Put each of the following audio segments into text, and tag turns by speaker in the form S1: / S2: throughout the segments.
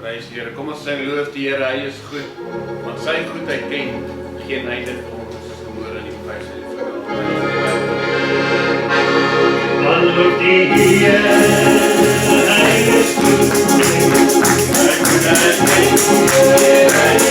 S1: Prys die Here. Kom ons sing loof die Here, hy is goed. Want sy goedheid ken geen einde vir ons. Ons gehoor in die prys en die verhaal.
S2: Want loof die Here, hy is goed. Sy goedheid ken geen einde.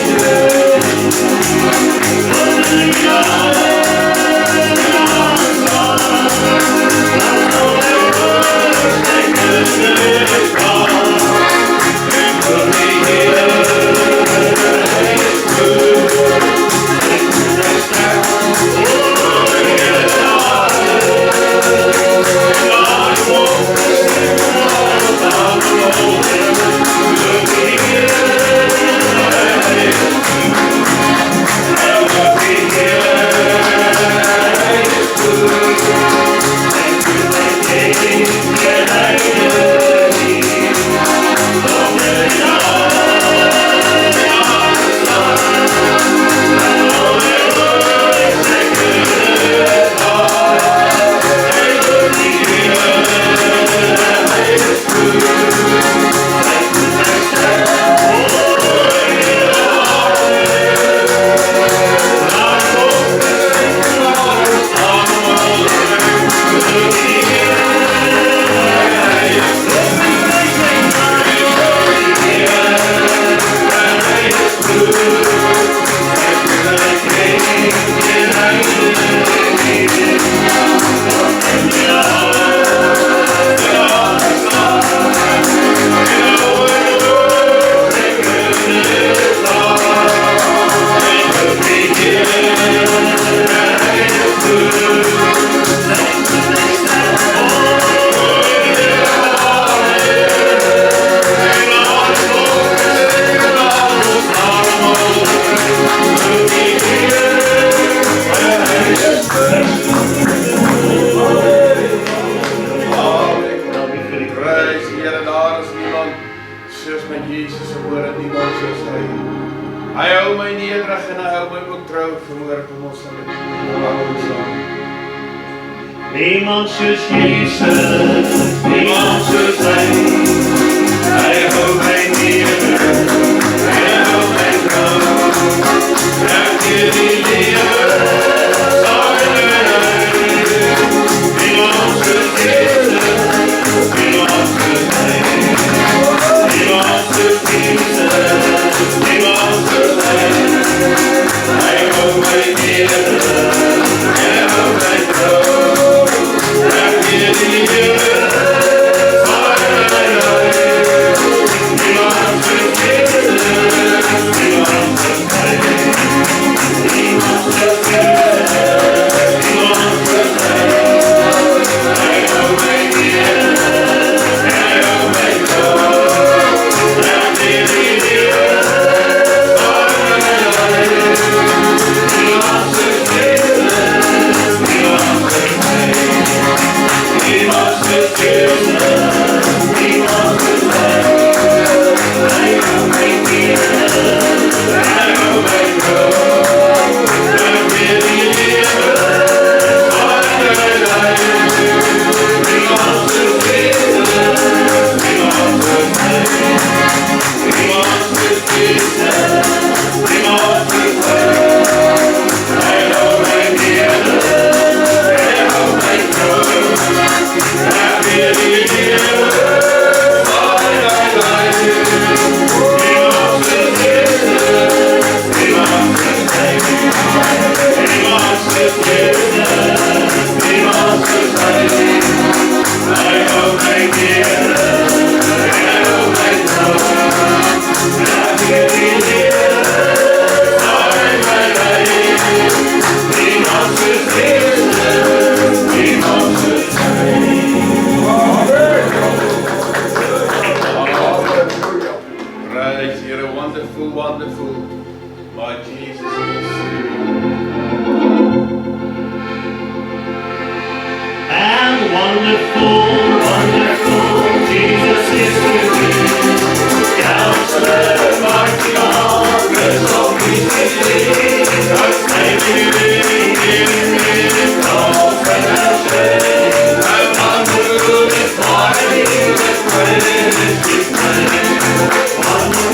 S2: Niemand soos Jesus, niemand soos hy. Hy hou my neer, hy hou my trouw. Ek gee die lewe, saai my uit. Niemand soos Jesus, niemand soos hy. Niemand soos Jesus, niemand soos hy. Hy hou my neer, hy hou my trouw. One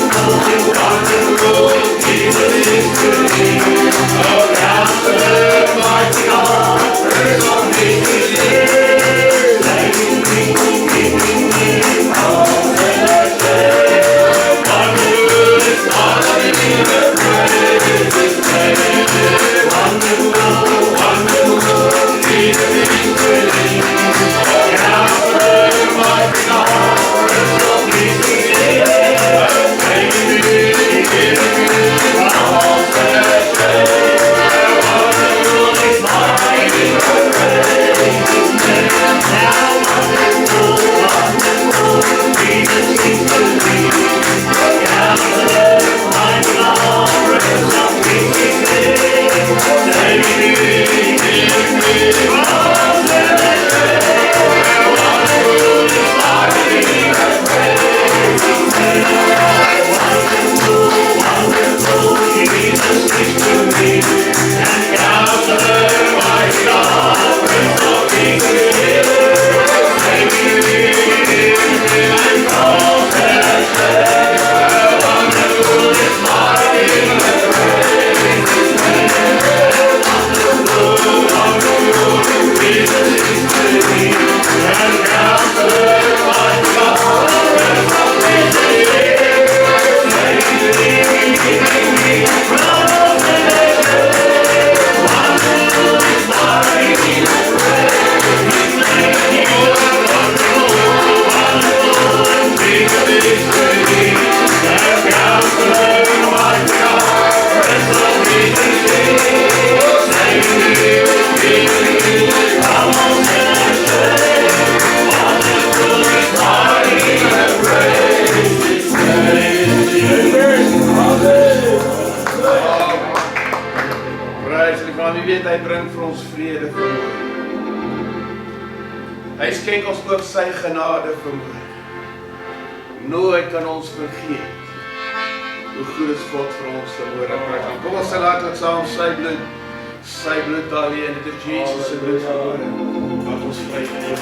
S1: hy bring vir ons vrede vanmôre. Hy skenk ons ook sy genade vanmôre. Nooit kan ons vergeet hoe goed is God vir ons vanmôre. Kom ons sê laat ons saam sy bloed alleen, dit is Jesus se bloed vanmôre, wat ons vrygeef.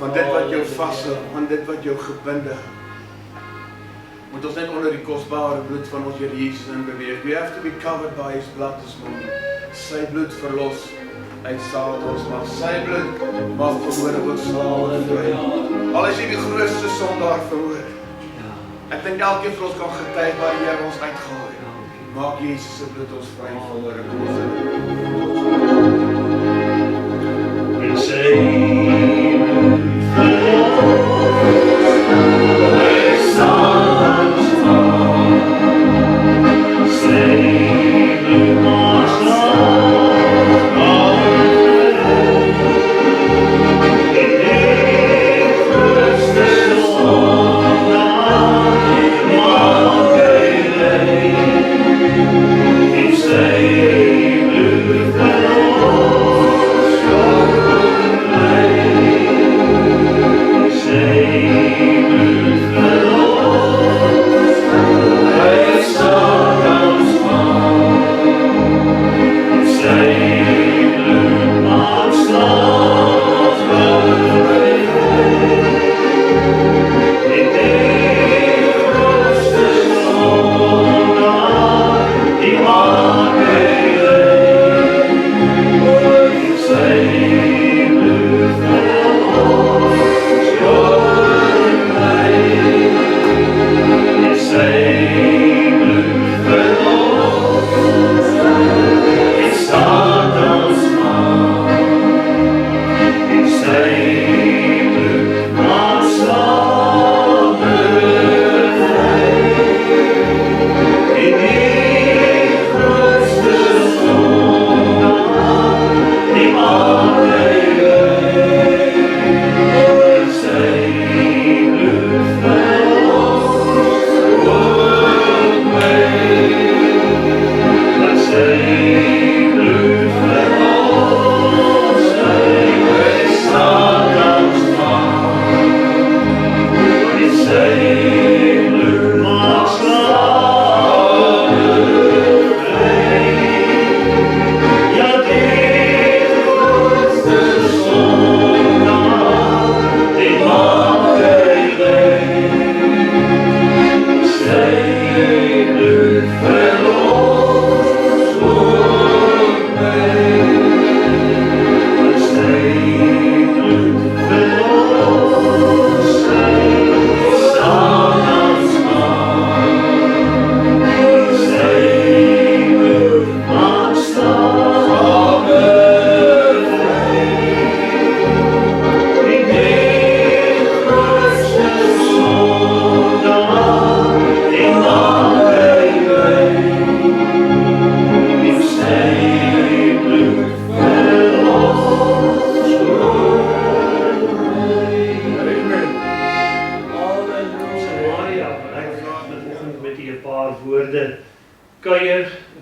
S1: Van dit wat jou vashou, van dit wat jou gebinde hou. Moet ons net onder die kosbare bloed van ons Here Jesus in beweeg. We have to be covered by His blood this morning. Sy bloed verlos uit Satans, maar sy bloed mag verhoorde ook slawe vry. Al is jy die grootste sondaar verhoor. Ek dink elkeen van ons kan getuig waar die Here ons uitgehaal het. Maak Jesus se bloed ons vry verhoorde.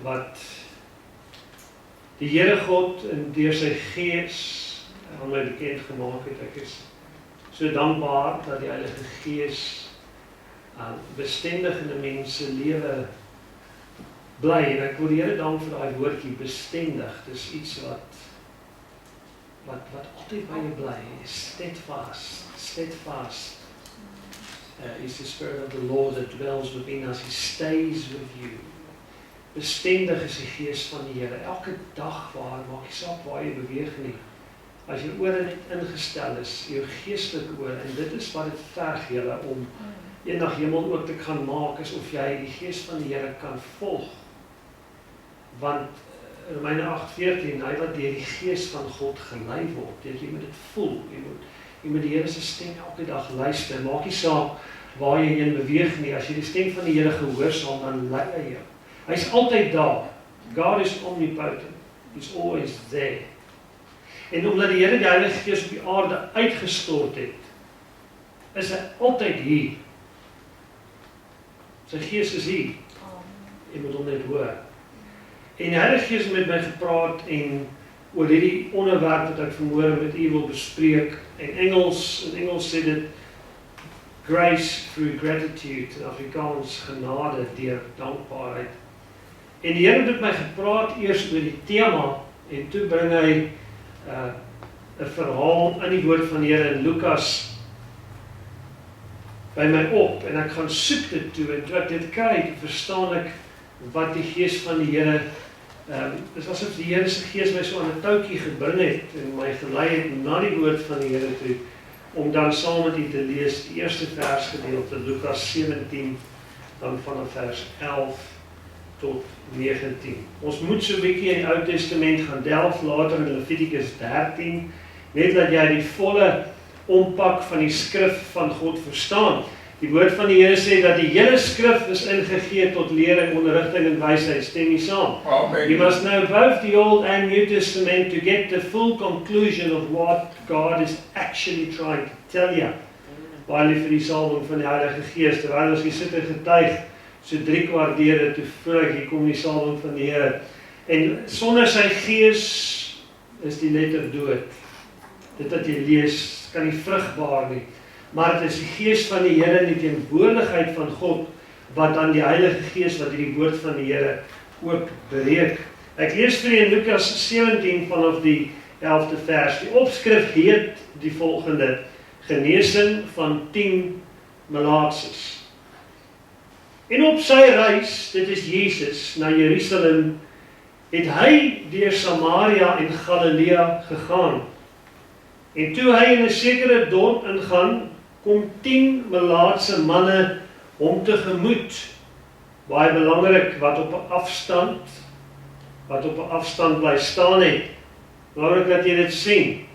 S3: wat die Here God deur sy Gees aan my bekend gemaak het. Ek is so dankbaar dat die Heilige Gees bestendig in 'n mens se lewe bly, en ek wil die Here dank vir daai woordjie bestendig. Dis iets wat altyd by jou bly. Steadfast is the Spirit of the Lord that dwells within us. He stays with you. Bestendig is die Gees van die Here. Elke dag maak nie saak waar jy beweeg nie. As jou ore net ingestel is, jou geestelike ore, en dit is wat dit verg julle om eendag hemel ook te gaan maak, is of jy die Gees van die Here kan volg. Want Romeine 8:14, hy wat deur die Gees van God gelei word, jy moet dit voel, jy moet die Here se stem elke dag luister, maak nie saak waar jy heen beweeg nie, as jy die stem van die Here gehoorsaam, dan lei hy jou. Hy's altyd daar. God is omnipotent. He's always there. En omdat die Here die Heilige Gees op die aarde uitgestort het, is hy altyd hier. Sy Gees is hier. Jy moet hom net hoor. En die Heilige Gees het met my gepraat en oor hierdie onderwerp wat ek vanmôre met u wil bespreek. In Engels sê dit grace through gratitude, in Afrikaans genade deur dankbaarheid. En die Here het met my gepraat eers oor die tema, en toe bring hy 'n verhaal in die woord van die Here in Lukas by my op, en ek gaan soek dit toe, en toe ek dit kry, verstaan ek wat die Gees van die Here, is asof die Here se Gees my so aan 'n touwtjie gebring het, en my gelei het na die woord van die Here toe, om dan saam met u te lees, die eerste versgedeelte, Lukas 17, dan vanaf vers 11 tot 19. Ons moet so 'n bietjie in die Ou Testament gaan delf, later in Levitikus 13, net dat jy die volle ompak van die skrif van God verstaan. Die woord van die Here sê dat die hele skrif is ingegee tot lering, onderrigting en wysheid. Stem nie saam?
S2: Amen.
S3: You must know both the Old and New Testament to get the full conclusion of what God is actually trying to tell you. Baie lief vir die salwing van die Heilige Gees, terwyl ons hier sit en getuig, so 3/4 deur toe voel ek, hier kom die salwing van die Here. En sonder sy Gees is die letter dood. Dit wat jy lees, kan nie vrugbaar nie. Maar dit is die Gees van die Here en die teenwoordigheid van God, wat dan die Heilige Gees, wat die woord van die Here ook breek. Ek lees vir in Lukas 17 vanaf die 11de vers. Die opskrif heet die volgende: Genesing van 10 malaatses. En op sy reis, dit is Jesus, na Jerusalem, het hy deur Samaria en Galilea gegaan. En toe hy in 'n sekere dorp ingaan, kom 10 malaatse manne hom tegemoet. Baie belangrik, wat op 'n afstand bly staan het. Belangrik dat jy dit sien.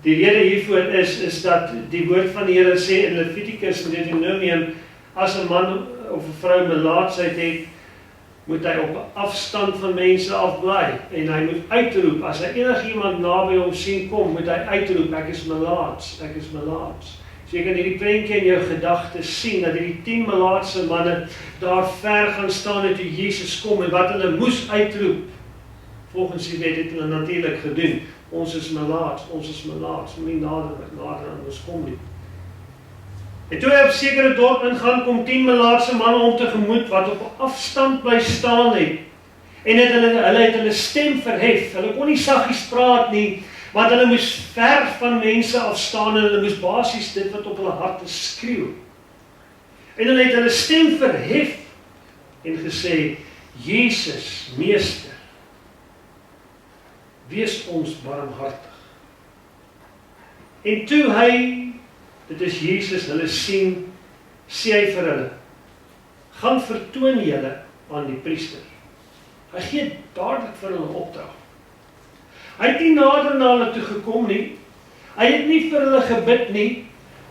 S3: Die rede hiervoor is dat die woord van die Here sê in Levitikus en Deuteronomium, as 'n man of 'n vrou melaatsheid het, moet hy op 'n afstand van mense afbly, en hy moet uitroep, as hy enigiemand naby hom sien kom, moet hy uitroep, ek is melaats, ek is melaats. So jy kan hierdie prentjie in jou gedagtes sien, dat hierdie 10 melaatse manne daar ver gaan staan en toe Jesus kom, en wat hulle moes uitroep, volgens die wet het hulle natuurlik gedoen, ons is melaats, moenie nader aan ons kom nie. En toe hy op sekere dorp ingaan, kom 10 melaatse manne hom tegemoet, wat op 'n afstand bly staan het. En hulle het hulle stem verhef. Hulle kon nie saggies praat nie, want hulle moes ver van mense afstaan, en hulle moes basies dit wat op hulle harte skreeu. En hulle het hulle stem verhef en gesê: Jesus, Meester, wees ons barmhartig. En toe hy, dit is Jesus, hulle sien, sê hy vir hulle: gaan vertoon julle aan die priester. Hy gee dadelik vir hulle opdrag. Hy het nie nader na hulle toe gekom nie. Hy het nie vir hulle gebid nie.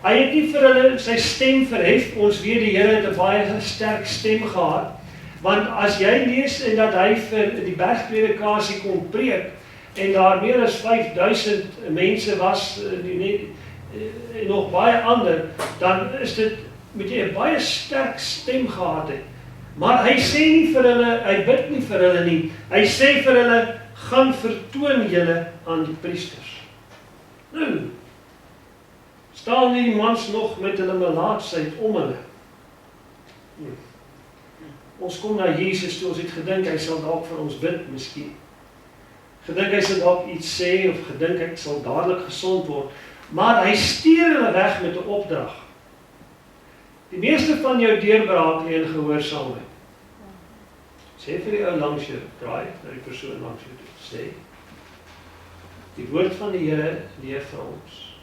S3: Hy het nie vir hulle sy stem verhef. Ons weet die Here het 'n baie sterk stem gehad. Want as jy lees en dat hy vir die bergpredikasie kon preek, en daar meer as 5000 mense was, en nog baie ander, dan is dit, moet jy 'n baie sterk stem gehad het. Maar hy sê nie vir hulle, hy bid nie vir hulle nie. Hy sê vir hulle, gaan vertoon julle aan die priesters. Nou, staan nie die mans nog met hulle melaatsheid om hulle. Ons kom na Jesus toe, ons het gedink, hy sal dalk vir ons bid, miskien. Gedink hy sal dalk iets sê, of gedink hy sal dadelik gesond word. Maar hy stuur hulle weg met 'n opdrag. Die meeste van jou deurbraak lê in gehoorsaamheid. Sê vir die ou langs jou, draai na die persoon langs jou toe, sê, die woord van die Here leer vir ons,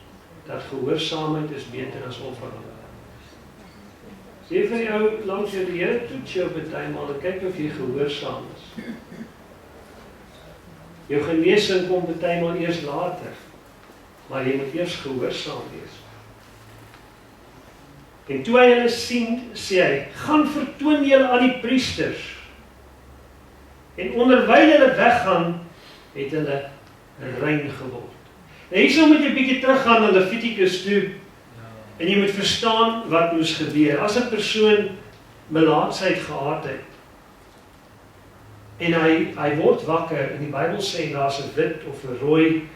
S3: dat gehoorsaamheid is beter as offerande. Sê vir die ou langs jou, die Here toets jou partymal en kyk of jy gehoorsaam is. Jou genesing kom partymal eers later, maar jy moet eers gehoorsaam wees. En toe hy hulle sien, sê hy, gaan vertoon julle aan die priesters. En onderwyl hulle weggaan, het hulle rein geword. Nou hierso moet jy bietjie teruggaan na Levitikus toe, en jy moet verstaan wat moes gebeur. As 'n persoon melaatsheid gehad het, en hy word wakker, en die Bybel sê, daar's 'n wit of 'n rooi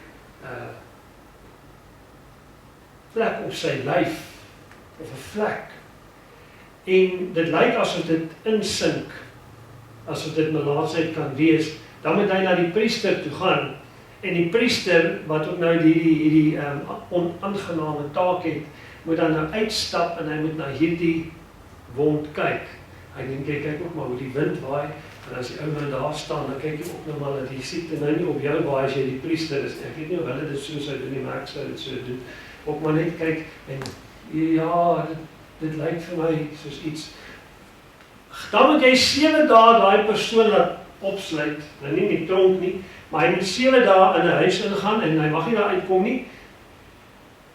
S3: vlek op sy lyf, of 'n vlek, en dit lyk asof dit insink, asof dit melaatsheid kan wees, dan moet hy na die priester toe gaan, en die priester, wat ook nou hierdie onaangename taak het, moet dan nou uitstap, en hy moet na hierdie wond kyk. Hy dink, kyk ook maar hoe die wind waai, en as die ou man daar staan, dan kyk jy ook nou maar dat die siekte nou nie op jou waai as jy die priester is. Ek weet nie of hulle dit so sou doen nie, maar ek sou dit so doen. Ook maar net kyk, en ja, dit lyk vir my soos iets. Dan moet jy 7 dae daai persoon laat opsluit, nou nie in die tronk nie, maar hy moet 7 dae in 'n huis ingaan, en hy mag nie daar uitkom nie.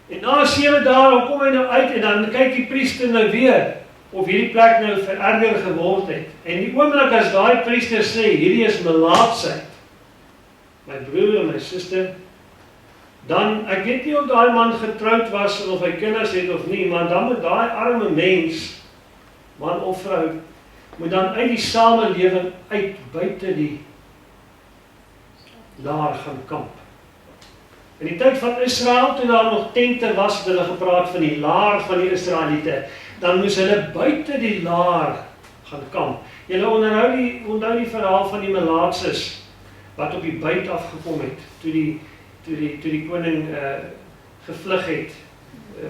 S3: En na 7 dae, dan kom hy nou uit, en dan kyk die priester nou weer, of hierdie plek nou vererger geword het. En die oomblik as daai priester sê, hierdie is melaatsheid, my broer en my suster, dan, ek weet nie of daai man getroud was, of hy kinders het of nie, maar dan moet daai arme mens, man of vrou, moet dan uit die samelewing uit, buite die laar gaan kamp. In die tyd van Israel, toe daar nog tente was, het hulle gepraat van die laar van die Israeliete, dan moes hulle buite die laar gaan kamp. Julle onthou die verhaal van die melaatses, wat op die buit afgekom het, toe die koning gevlug het,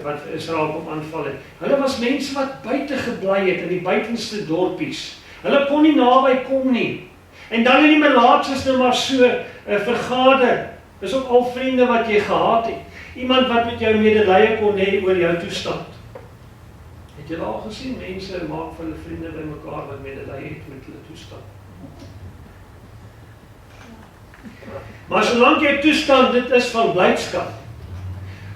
S3: wat Israel kom aanval het. Hulle was mense wat buite gebly het, in die buitenste dorpies. Hulle kon nie naby kom nie. En dan het die melaatses nou maar so vergader. Dis ook al vriende wat jy gehad het. Iemand wat met jou medelee kon hê oor jou toestand. Het jy al gesien, mense maak van hulle vriende by mekaar wat medelee het met hulle toestand. Maar solank jy toestand, dit is van blydskap,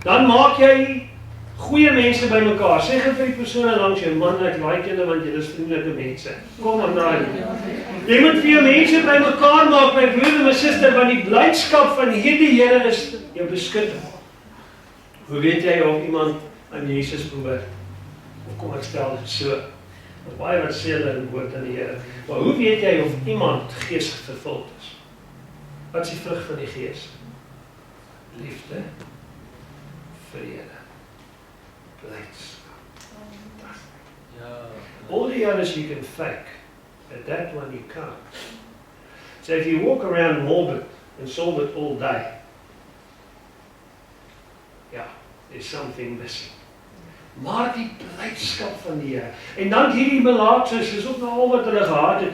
S3: dan maak jy goeie mense by mekaar. Sê vir die persone langs jou, man, ek like julle want julle is vriendelike mense. Kom aan draai. Jy moet vir jou mense by mekaar maak, my broer en my suster, want die blydskap van hierdie Here is jou beskutting. Hoe weet jy of iemand aan Jesus behoort? Of kom ek stel dit so? Baie wat sê hulle behoort aan die Here. Maar hoe weet jy of iemand geesvervuld is? Wat is die vrug van die Gees? Liefde, vrede, blydskap. All the others you can fake, but that one you can't. So if you walk around morbid and sober all day, yeah, there's something missing. Maar die blydskap van die Here. En dan hierdie melaatses, is ook nou al wat hulle gehad het.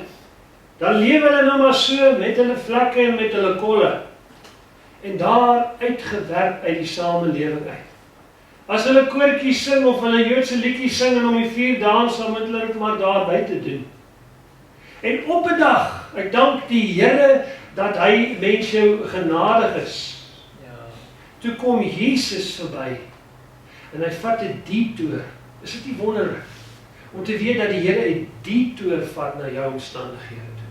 S3: Dan lewe hulle nou maar so, met hulle vlekke en met hulle kolle. En daar uitgewerp uit die samelewing uit. As hulle koortjies sing, of hulle Joodse liedjies sing, en om die 4 dae, sal moet hulle dit maar daar buite doen. En op 'n dag, ek dank die Here, dat hy mens jou genadig is. Toe kom Jesus verby, en hy vat 'n detour. Is dit nie wonderlik? Om te weet dat die Here 'n detour vat na jou omstandighede toe.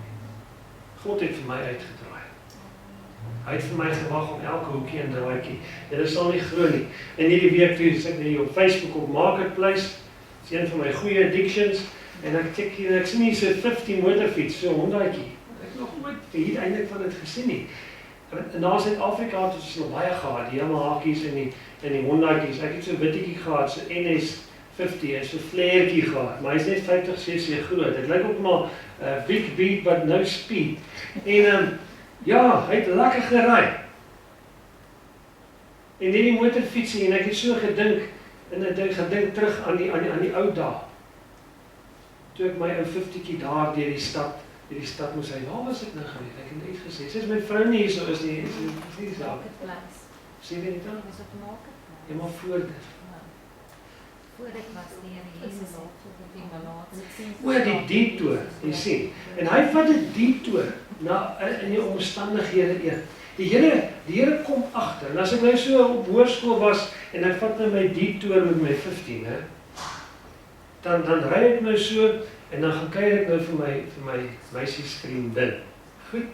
S3: God het vir my uitgedraai. Hy het vir my gewag op elke hoekie en draaitjie. Dit sal nie glo nie. En hierdie week toe sit ek op Facebook op Marketplace. Dis een van my goeie addictions. En ek kyk hier, ek sien hier so 15 motorfiets, so 'n Hondaatjie. Ek het nog nooit hier eintlik van dit gesien nie. En daar in Suid-Afrika het ons nog baie gehad, die Yamaha's en die Hondaatjies. Ek het so 'n wittetjie gehad, so NS50 en so 'n flareetjie gehad, maar hy's net 50 cc groot. Dit lyk ook maar big beat but no speed. En ja, hy het lekker gery. En die motorfietsie, en ek het so gedink, en ek het gedink terug aan die ou dae. Toe ek my ou 50tjie daar deur die stad moes hy, waar was ek nou gewees? Ek het net gesê, sê my vrou nie hierso is nie, is daar. Sê jy dit dan? Ja, maar voor dit.
S4: Voor dit was die Jesus
S3: O, die detour, jy sien. En hy vat die detour in die omstandighede een. Die Here kom agter. En as ek nou so op hoërskool was en hy vat my detour met my 15, hè, dan ry ek nou so en dan gaan kyk ek nou vir my meisiesvriendin. Goed,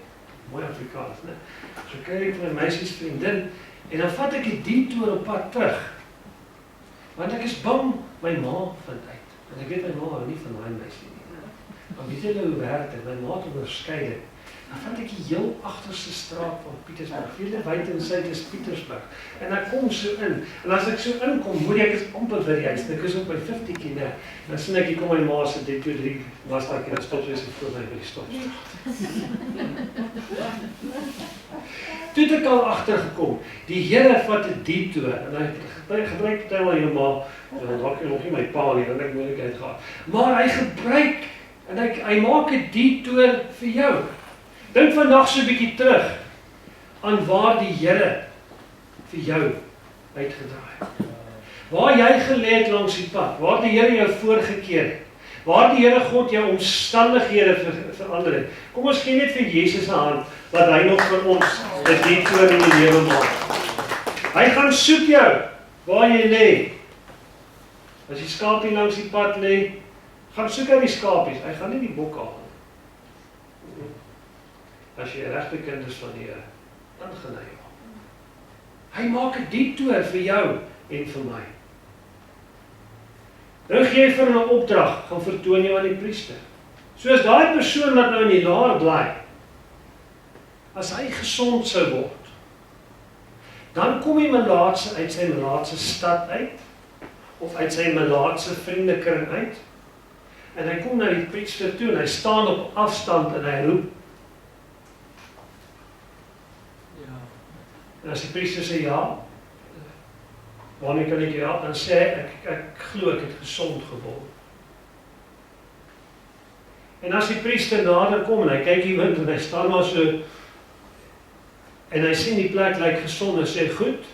S3: mooi Afrikaans, né? So kyk ek vir my meisiesvriendin en dan vat ek die detour op pad terug. Want ek is bang my ma vind uit. En ek weet my ma hou nie van daai meisie nie. Maar weet julle hoe werk dit? My ma het onderskei. Dan vat ek die heel agterste straat van Pietersburg. Vele wyd en suid is Pietersburg. En ek kom so in. En as ek so inkom, hoor ek is amper by die huis. Ek is op my 50tjie, né? Dan sien ek hier kom my ma se dit 2, 3 was daar en stop sy voor my by die stop. Toe het ek al agtergekom. Die Here vat 'n detour en hy gebruik partymal helemaal, dalk nog nie my pa nie, dan ek moontlikheid gehad. Maar hy gebruik en hy maak 'n detour vir jou. Dink vandag so 'n bietjie terug aan waar die Here vir jou uitgedraai. Waar jy gelê het langs die pad, waar die Here jou voorgekeer het, waar die Here God jou omstandighede verander het. Kom ons gee net vir Jesus 'n hand, wat hy nog vir ons 'n detour in die lewe maak. Hy gaan soek jou, waar jy lê. As die skaapie langs die pad lê, gaan soek hy die skapies, hy gaan nie die bokke haal. As jy 'n regte kind is van die Here, dan gaan hy jou. Hy maak 'n detour vir jou en vir my. Nou gee hy vir 'n opdrag, gaan vertoon jou aan die priester. Soos daai persoon wat nou in die laar bly, as hy gesond sou word, dan kom die melaatse uit sy melaatse stad uit, of uit sy melaatse vriendekring uit, en hy kom na die priester toe, en hy staan op afstand, en hy roep. En as die priester sê ja, waarmee kan ek jou help? Dan sê ek glo ek het gesond geword. En as die priester nader kom en hy kyk hier wind en hy staan maar so en hy sien die plek lyk gesond en sê goed.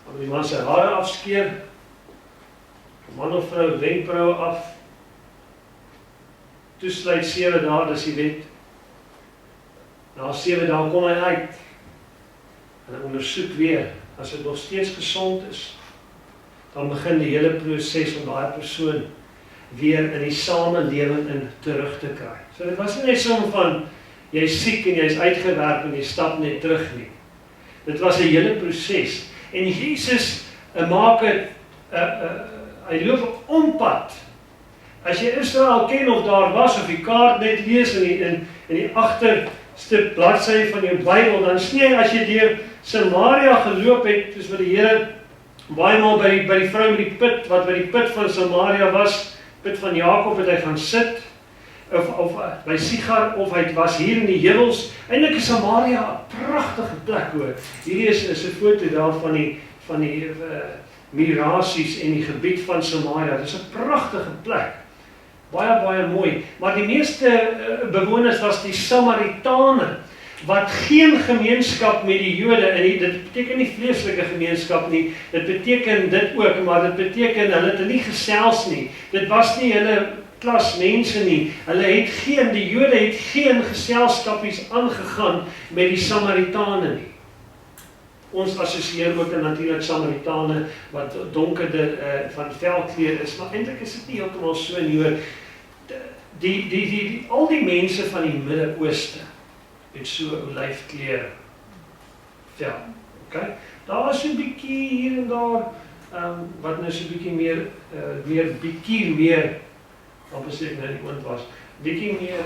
S3: Dan die man sy hare afskeer, man of vrou wenkbroue af, toesluit 7 dae, dis die wet. Na 7 dae kom hy uit en hy ondersoek weer, as dit nog steeds gesond is, dan begin die hele proses om daai persoon weer in die samelewing in terug te kry. So dit was nie net so van, jy is siek en jy is uitgewerk en jy stap net terug nie. Dit was 'n hele proses. En Jesus maak het, hy loop 'n ompad. As jy Israel ken of daar was, of die kaart net lees in die agterste bladsy van jou Bybel, dan sien jy as jy deur Samaria geloop het, soos wat die Here baie maal by die vrou met die put, wat by die put van Samaria was, put van Jakob, het hy gaan sit, of by Sigar, of hy was hier in die heuwels. Eintlik is Samaria 'n pragtige plek hoor. Hierdie is 'n foto daar van die migrasies en die gebied van Samaria. Dit is 'n pragtige plek. Baie mooi. Maar die meeste bewoners was die Samaritane, wat geen gemeenskap met die Jode, en dit beteken nie vleeslike gemeenskap nie, dit beteken dit ook, maar dit beteken hulle het nie gesels nie. Dit was nie hulle klas mense nie. Die Jode het geen geselskapies aangegaan met die Samaritane nie. Ons assosieer ook natuurlik Samaritane wat donkerder van velkleur is, maar eintlik is dit nie heeltemal so nie hoor. Al die mense van die Midde-Ooste het so olyfkleur vel. Okay? Daar was so 'n bietjie hier en daar wat nou so bietjie meer, bietjie meer, wat sê ek nou iemand was, bietjie meer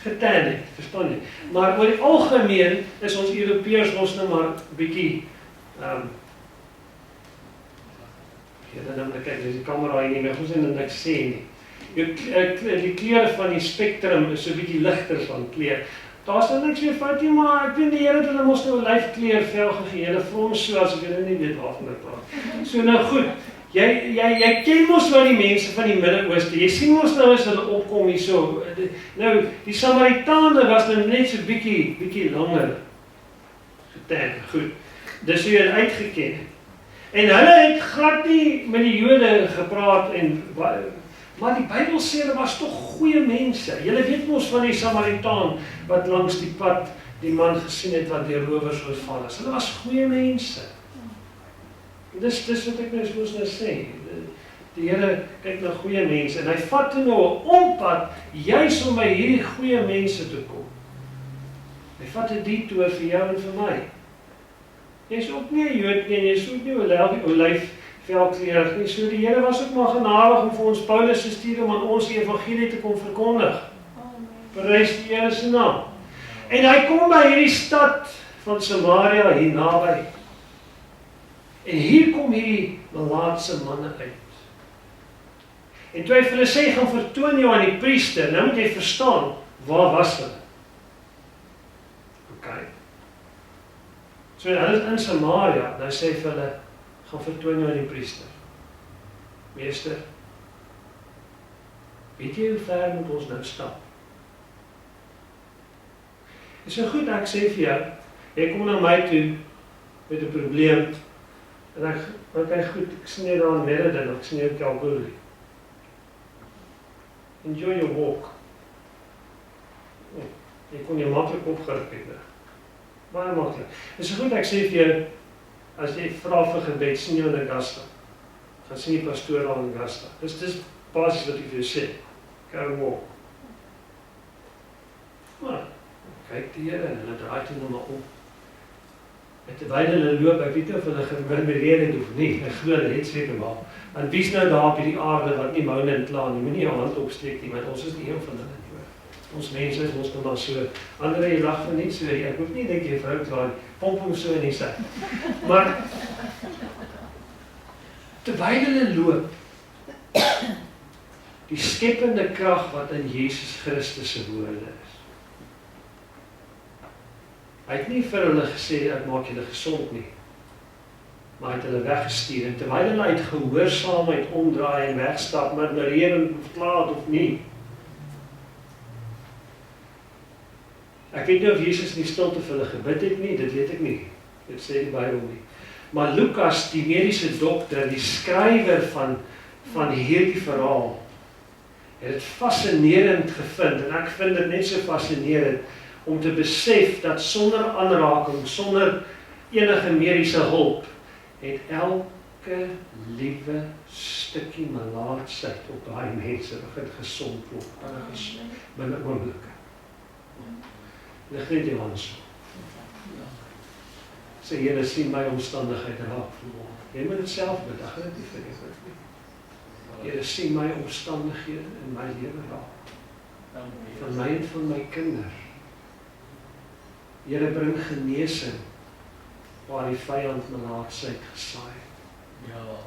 S3: getan het, verstaan jy? Maar oor die algemeen is ons Europeërs ons nou maar bietjie, dan kyk, dis die kamera hier nie, maar ons het niks sê nie. Die kleur van die spektrum is so bietjie ligter van kleur. Daar's nou niks meer fout nie, maar ek weet die Here het hulle mos nou 'n olyfkleur vel gegee. Hulle frons so asof julle nie weet waarvan ek praat. So nou goed. Jy ken mos nou die mense van die Midde-Ooste. Jy sien mos nou as hulle opkom hierso. Nou die Samaritane was nou net so bietjie langer getan. Goed. Dis hoe jy uitgeken. En hulle het glad nie met die Jode gepraat maar die Bybel sê hulle was tog goeie mense. Julle weet mos van die Samaritaan wat langs die pad die man gesien het wat deur rowers oorval is. Hulle was goeie mense. Dis wat ek moes nou sê. Die Here kyk na goeie mense en hy vat nou 'n ompad juis om by hierdie goeie mense te kom. Hy vat 'n detour vir jou en vir my. Jy's ook nie 'n Jood nie, jy's ook nie 'n olyfvelkleurig nie. So die Here was ook maar genadig om vir ons Paulus te stuur om aan ons die evangelie te kom verkondig. Prys die Here se naam. En hy kom by hierdie stad van Samaria hier naby. En hier kom hierdie melaatse manne uit. En toe hy vir hulle sê, gaan vertoon jou aan die priester, nou moet jy verstaan, waar was hulle? Ok. So hulle is in Samaria, nou sê vir hulle, gaan vertoon jou aan die priester. Meester, weet jy hoe ver moet ons nou stap? Is so goed, ek sê vir jou, jy kom na my toe met 'n probleem, en ek goed, ek sien jy daar in Meriden, ek sien jy in Kalgoorlie. Enjoy your walk. Jy kon jy maklik opgerig het. Baie maklik. Is so goed, ek sê vir jou, as jy vra vir gebed, sien jy in Augusta. Gaan sien die pastoor daar in Augusta. Dis basies wat ek vir jou sê. Go walk. Maar, kyk die Here en hulle draai toe nou maar om. En terwyl hulle loop, ek weet nie of hulle gemurmureer het of nie, ek glo hulle het seker maar. Want wie's nou daar op hierdie aarde wat nie moune en kla nie, moenie jou hand opsteek nie, want ons is nie een van hulle nie. Ons mense is ons nou maar so, ander jy lag van nie so, ek hoef nie denk jy vrou kla nie, pomp hom so in die sy. Maar, terwyl hulle loop, die skepende krag wat in Jesus Christus se woorde is. Hy het nie vir hulle gesê, ek maak julle gesond nie, maar hy het hulle weggestuur, en terwyl hulle uit gehoorsaamheid omdraai en wegstap, murmureer of klaar of nie. Ek weet nie of Jesus in die stilte vir hulle gebid het nie, dit weet ek nie, dit sê die Bybel nie. Maar Lukas, die mediese dokter, die skrywer van hierdie verhaal, het het fascinerend gevind, en ek vind dit net so fascinerend, om te besef dat sonder aanraking, sonder enige mediese hulp, het elke liewe stukkie melaatsheid op daai mense begin gesond word, binne oomblikke. Lig net jou hand so. Sê, Here, sien my omstandigheid raak vanmôre. Jy moet dit self bid, ek gaan dit nie vir jou bid nie. Here, sien my omstandighede in my lewe raak. Van my en van my kinders. Here, bring genesing waar die vyand melaatsheid gesaai het.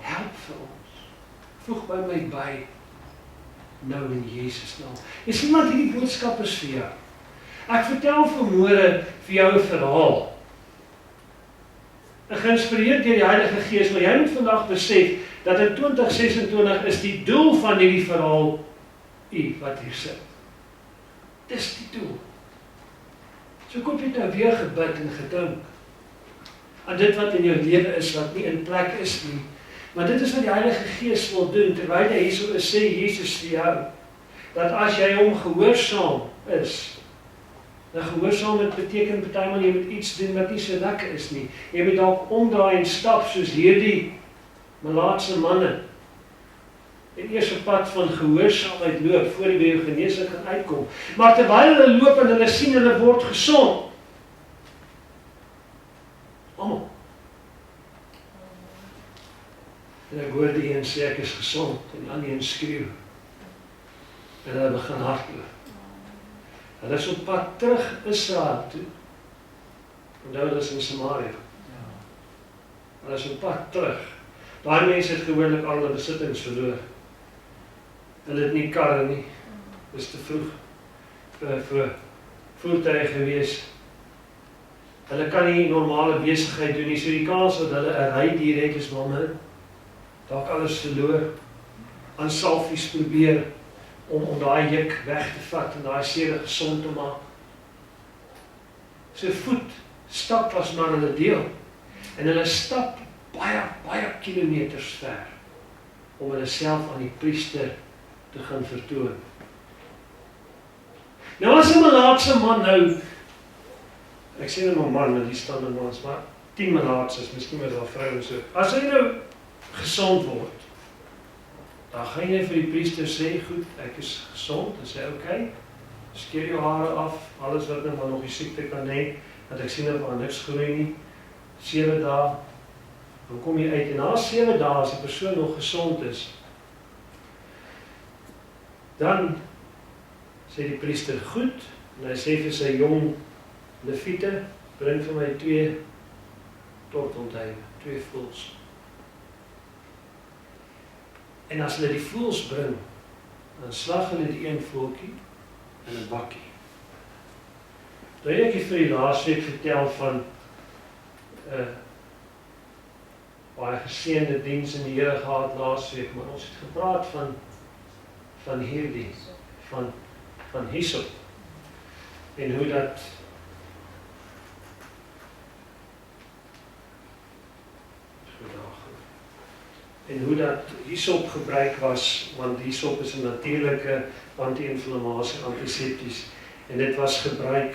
S3: Help vir ons. Voeg by my by, nou in Jesus naam. Jy sien wat hierdie boodskap is vir jou. Ek vertel vanmôre vir jou 'n verhaal. Ek geïnspireerd deur die Heilige Gees, maar jy moet vandag besef dat in 2026 is die doel van hierdie verhaal u wat hier sit. Dis die doel. So kom jy nou weer gebid en gedink aan dit wat in jou lewe is, wat nie in plek is nie. Maar dit is wat die Heilige Gees wil doen, terwyl hy hierso sê Jesus vir jou, dat as jy hom gehoorsaam is, nou gehoorsaamheid beteken partymal jy moet iets doen wat nie so lekker is nie. Jy moet dalk omdraai en stap soos hierdie melaatse manne. En eers 'n pad van gehoorsaamheid loop voor die by jou genesing gaan uitkom. Maar terwyl hulle loop en hulle sien hulle word gesond. En ek hoor die een sê ek is gesond, en die ander een skreeu. En hulle begin hardloop. Hulle is op pad terug Israel toe. Onthou hulle is in Samaria. Hulle is op pad terug. Daai mense het gewoonlik al hulle besittings verloor. Hulle het nie karre nie. Dis te vroeg vir voertuie gewees. Hulle kan nie normale besigheid doen nie, so die kans dat hulle 'n rydier het is maar min. Dalk alles verloor. Aan salfies probeer om daai juk weg te vat en daai seere gesond te maak. So stap was maar hulle deel. En hulle stap baie kilometers ver om hulle self aan die priester te gaan vertoon. Nou as 'n melaatse man nou, ek sê nou man, want die staan in ons, maar 10 melaatses, miskien met daar vrouens so. As hy nou gesond word, dan gaan jy vir die priester sê, goed, ek is gesond, en sê, okay, skeer jou hare af, alles wat nou maar nog die siekte kan hê, dat ek sien of aan niks groei nie, 7 dae, dan kom jy uit, en na 7 dae, as die persoon nog gesond is, dan sê die priester goed, en hy sê vir sy jong leviete, bring vir my 2 tortelduwe, 2 voëls. En as hulle die voëls bring, dan slag hulle die een voeltjie in 'n bakkie. Toe ek vir die laasweek vertel van baie geseënde diens in die Here gehad laasweek, maar ons het gepraat van hierdie, van hyssop, en hoe dat hyssop gebruik was, want hyssop is 'n natuurlike anti-inflammasie, antisepties, en dit was gebruik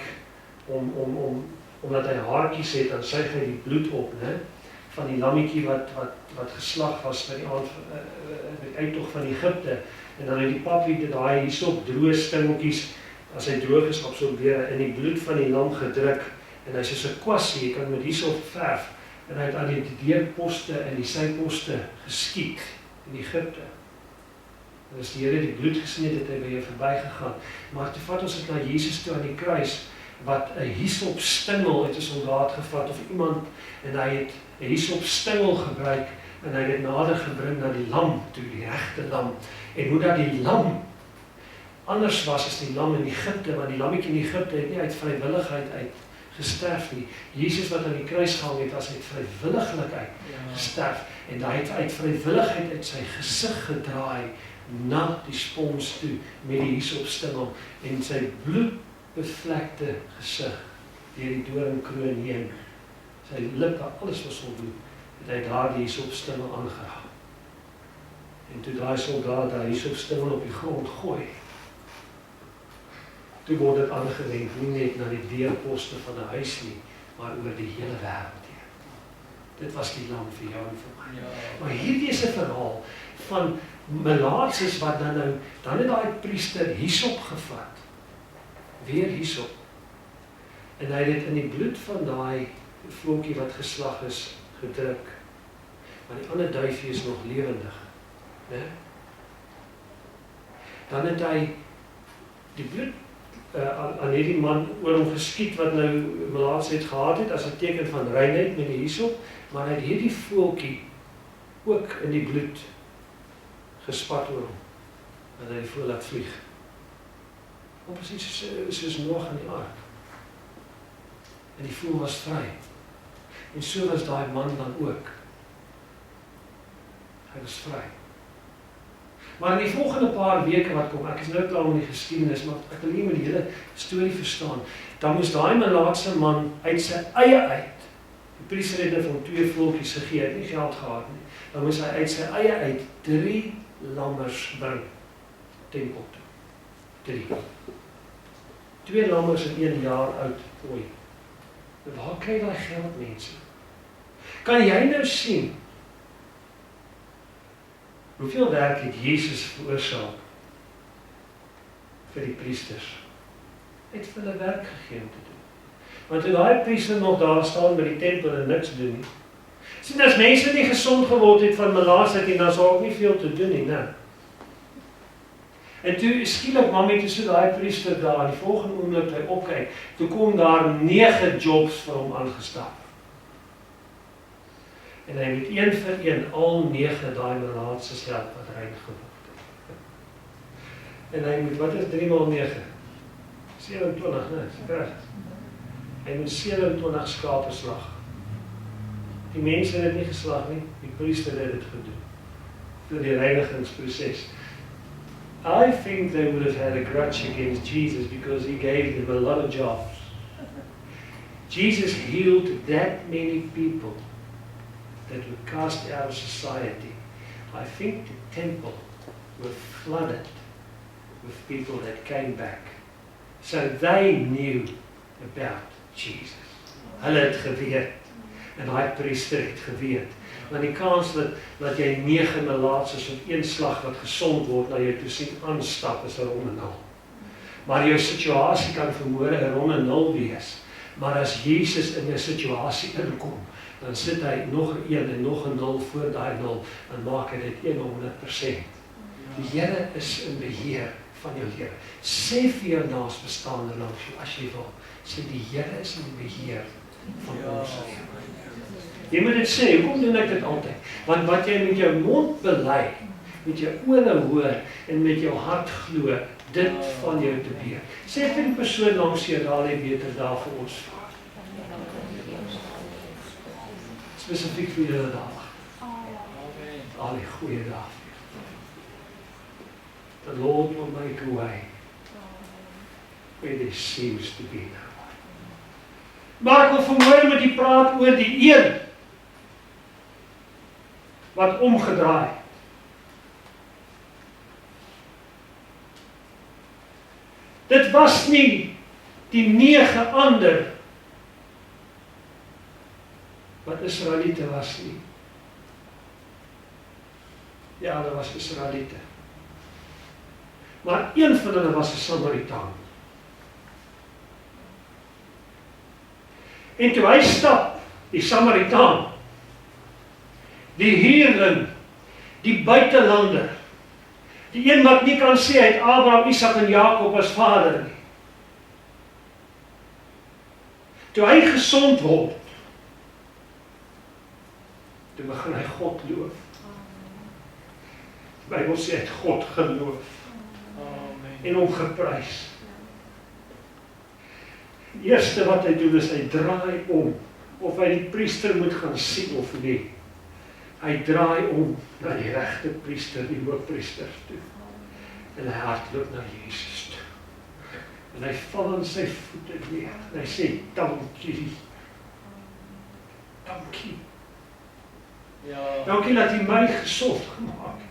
S3: omdat hy haartjies het, dan suig hy die bloed op, né, van die lammetjie wat geslag was by die uittog van Egipte, en dan het die pappie daai hyssop droë stingeltjies, as hy droog is, absorbeer in die bloed van die lam gedruk, en hy is soos 'n kwassie, jy kan met hyssop verf, en hy het aan die deurposte en die syposte geskiet in Egipte. En as die Here die bloed gesien het, hy by jou verbygegaan. Maar toe vat ons dit na Jesus toe aan die kruis, wat 'n hyssop stingel uit 'n soldaat gevat, of iemand, en hy het 'n hyssop stingel gebruik, en hy het dit nader gebring na die lam toe, die regte lam, en hoe dat die lam anders was as die lam in Egipte, want die lammetjie in Egipte het nie uit vrywilligheid uit gesterf nie. Jesus wat aan die kruis gehang het, was uit vrywilligheid gesterf, en hy het uit vrywilligheid uit sy gesig gedraai na die spons toe, met die hyssopstingel, en sy bloedbevlekte gesig, deur die doringkroon heen, sy lippe, alles was vol bloed, het hy daar die hyssopstingel aangeraak. En toe daai soldaat die hyssopstingel op die grond gooi, toe word dit aangewend, nie net na die deurposte van 'n huis nie, maar oor die hele wêreld heen. Dit was die lam vir jou en vir my. Maar hierdie is 'n verhaal van melaatses wat dan het daai priester hyssop gevat, weer hyssop, en hy het dit in die bloed van daai voeltjie wat geslag is gedruk, maar die ander duifie is nog lewendig, né? Dan het hy die bloed aan hierdie man oor hom geskiet wat nou melaatse het gehad het, as 'n teken van reinheid met die hyssop, maar hy het hierdie voeltjie ook in die bloed gespat oor hom, en hy die voël laat vlieg. Op presies soos Noag aan die ark. En die voël was vry. En so was daai man dan ook. Hy was vry. Maar in die volgende paar weke wat kom, ek is nou klaar met die geskiedenis, maar ek wil nie met die hele storie verstaan, dan moes daai melaatse man uit sy eie uit, die priester het hom 2 voeltjies gegee, het nie geld gehad nie, dan moes hy uit sy eie uit 3 lammers bring, tempel toe. 3. 2 lammers in 1 jaar oud gooi. Waar kry daai geld, mense? Kan jy nou sien hoeveel werk het Jesus veroorsaak vir die priesters? Hy het vir hulle werk gegee om te doen. Want toe daai priester nog daar staan by die tempel en niks doen nie, Sien, as mense nie gesond geword het van melaatsheid en dan sal ook nie veel te doen nie, né? En toe skielik mammie toe so daai priester daar, die volgende oomblik hy opkyk, toe kom daar 9 jobs vir hom aangestap. En hy het een vir een al 9 daai melaatses help wat rein geword het. En hy moet, wat is 3 maal 9? 27, né? Reg. Hy moet 27 skape slag. Die mense het dit nie geslag nie, die priester het dit gedoen. Vir die reinigingsproses. I think they would have had a grudge against Jesus because he gave them a lot of jobs. Jesus healed that many people that were cast out of society. I think the temple was flooded with people that came back. So they knew about Jesus. Hulle het geweet. En daai priester het geweet. Want die kans dat jy 9 melaatses op een slag wat gesond word na jou toe sien aanstap is 'n ronde 0. Maar jou situasie kan vermoere 'n ronde 0 wees. Maar as Jesus in 'n situasie inkom, dan sit hy nog 'n 1 en nog 'n 0 voor daai 0 en maak hy dit 100%. Die Here is in beheer van jou lewe. Sê vir jou naasbestaande langs jou as jy wil. Sê die Here is in beheer van ons lewe. Jy moet dit sê, hoekom doen ek dit altyd? Want wat jy met jou mond bely, met jou ore hoor en met jou hart glo, dit van jou te beheer. Sê vir die persoon langs jou, daar lê beter daar vir ons. Spesifiek vir julle dag. Al die goeie dag. The Lord will make a way where there seems to be no way. Maar ek wil vanmôre met u praat oor die een wat omgedraai. Dit was nie die 9 ander wat Israeliete was nie. Ja, hulle was Israeliete. Maar een van hulle was 'n Samaritaan. En toe hy stap, die Samaritaan, die huurling, die buitelander, die een wat nie kan sê hy het Abraham, Isak en Jakob as vader nie. Toe hy gesond word, toe begin hy God loof. Die Bybel sê hy het God geloof en hom geprys. Die eerste wat hy doen is hy draai om, of hy die priester moet gaan sien of nie. Hy draai om na die regte priester, die hoofpriester toe. En hy hardloop na Jesus toe. En hy val aan sy voete neer. En hy sê, dankie. Dankie. Dankie dat hy my gesond gemaak het.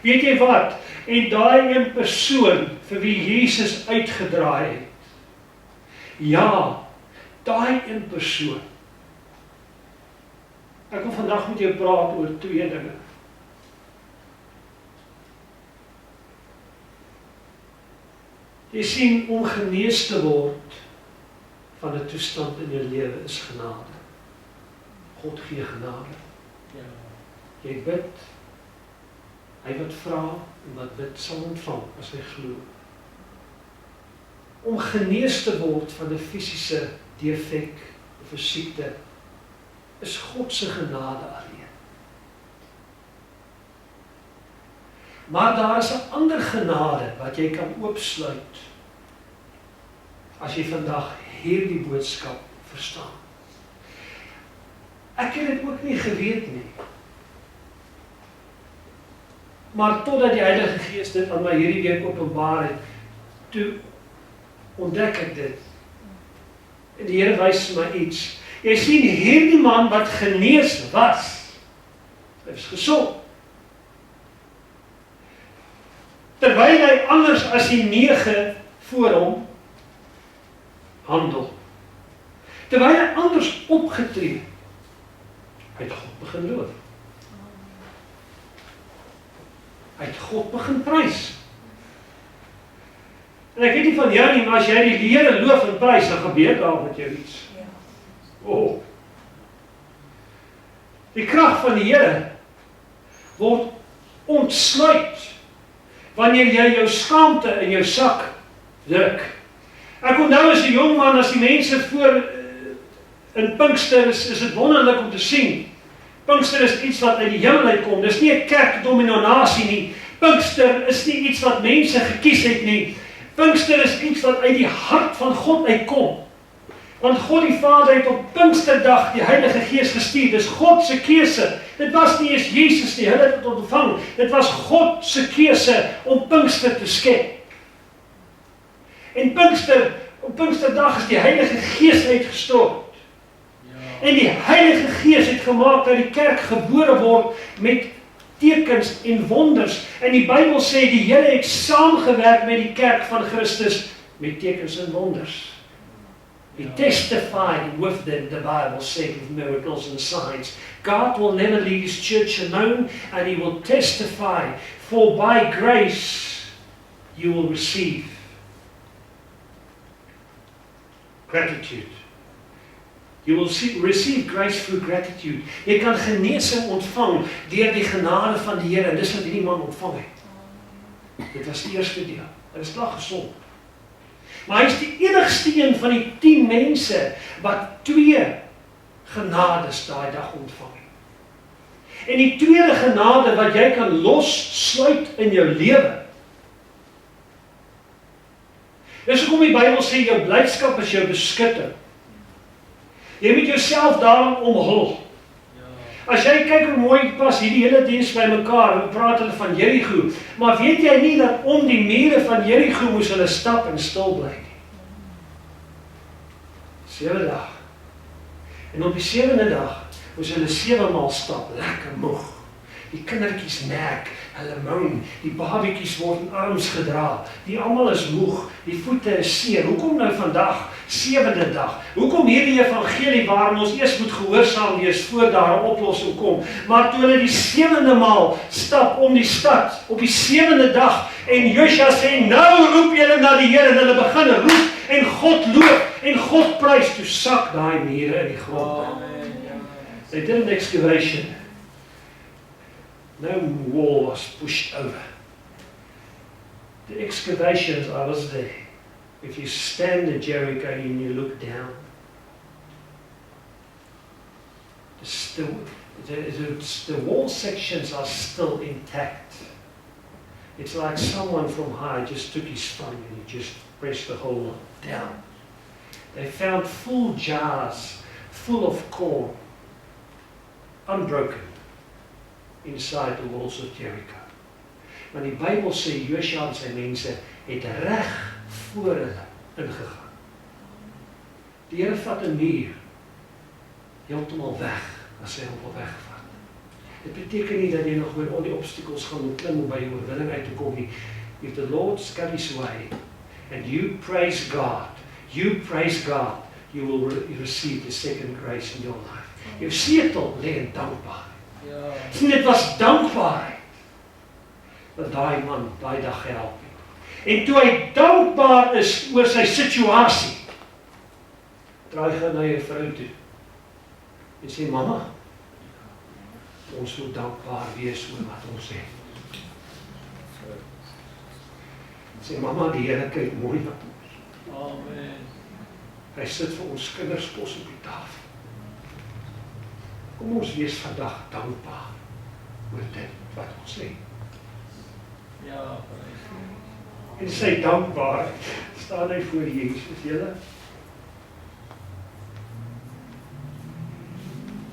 S3: Weet jy wat? En daai een persoon vir wie Jesus uitgedraai het. Ja, daai een persoon. Ek wil vandag met jou praat oor 2 dinge. Jy sien, om genees te word van 'n toestand in jou lewe is genade. God gee genade. Jy bid, hy wat vra en wat bid sal ontvang as hy glo. Om genees te word van 'n fisiese defek of 'n siekte is God se genade alleen. Maar daar is 'n ander genade wat jy kan oopsluit as jy vandag hierdie boodskap verstaan. Ek het dit ook nie geweet nie. Maar totdat die Heilige Gees dit aan my hierdie week openbaar het, toe ontdek ek dit. En die Here wys my iets. Jy sien, hierdie man wat genees was, hy is gesond. Terwyl hy anders as die 9 voor hom handel. Terwyl hy anders opgetree, hy het God begin loof. Hy het God begin prys. En ek weet nie van jou nie, maar as jy die Here loof en prys, dan gebeur daar met jou iets. Die krag van die Here word ontsluit wanneer jy jou skaamte in jou sak druk. Ek onthou as 'n jong man, as die mense voor in Pinkster is dit wonderlik om te sien. Pinkster is iets wat uit die hemel uitkom. Dis nie 'n kerkdominasie nie. Pinkster is nie iets wat mense gekies het nie. Pinkster is iets wat uit die hart van God uitkom. Want God die Vader het op Pinksterdag die Heilige Gees gestuur. Dis God se keuse. Dit was nie eens Jesus nie, hulle het dit ontvang. Dit was God se keuse om Pinkster te skep. En op Pinksterdag is die Heilige Gees uitgestort. En die Heilige Gees het gemaak dat die kerk gebore word met tekens en wonders. En die Bybel sê die Here het saamgewerk met die kerk van Christus met tekens en wonders. He testified with them, the Bible said, with miracles and signs. God will never leave His church alone, and He will testify, for by grace you will receive gratitude. You will receive grace through gratitude. Jy kan genesing ontvang deur die genade van die Here, en dis wat hierdie man ontvang het. Dit was die eerste deel. Hy is klaar gesond. Maar hy is die enigste een van die 10 mense wat 2 genades daai dag ontvang het. En die tweede genade wat jy kan lossluit in jou lewe. Dis hoekom die Bybel sê jou blydskap is jou beskutting. Jy moet jouself daarom omhul. As jy kyk hoe mooi pas hierdie hele diens by mekaar, en praat hulle van Jericho, maar weet jy nie dat om die mure van Jericho moes hulle stap en stil bly nie? 7 dag. En op die 7de dag moes hulle 7 maal stap, lekker moeg. Die kindertjies nek, hulle moan, die babetjies word in arms gedra, die almal is moeg, die voete is seer. Hoekom nou vandag, 7de dag? Hoekom hierdie evangelie waarin ons eers moet gehoorsaam wees voor daar 'n oplossing kom? Maar toe hulle die 7de maal stap om die stad, op die 7de dag, en Josua sê, nou roep julle na die Here, en hulle begin roep, en God loof, en God prys, toe sak daai mure in die grond. They did an excavation. No wall was pushed over. The excavations, I was there. If you stand in Jericho and you look down, the wall sections are still intact. It's like someone from high just took his thumb and he just pressed the whole lot down. They found full jars full of corn, unbroken, inside the walls of Jericho. Want die Bybel sê Josua en sy mense het reg voor hulle ingegaan. Die Here vat 'n muur heeltemal weg as hy hom wil wegvat. Dit beteken nie dat jy nog weer al die obstacles gaan klim om by die oorwinning uit te kom nie. If the Lord scatters way and you praise God, you will receive the second grace in your life. Jou setel lê in dankbaarheid. Sien, dit was dankbaarheid wat daai man daai dag gehelp het. En toe hy dankbaar is oor sy situasie, draai hy na sy vrou toe en sê, mamma, ons moet dankbaar wees oor wat ons het. Sê, mamma, die Here kyk mooi na ons. Amen. Hy sit vir ons kinders kos op die tafel. Kom ons wees vandag dankbaar oor dit wat ons het. Ja, en sy dankbaarheid staan hy voor Jesus, julle.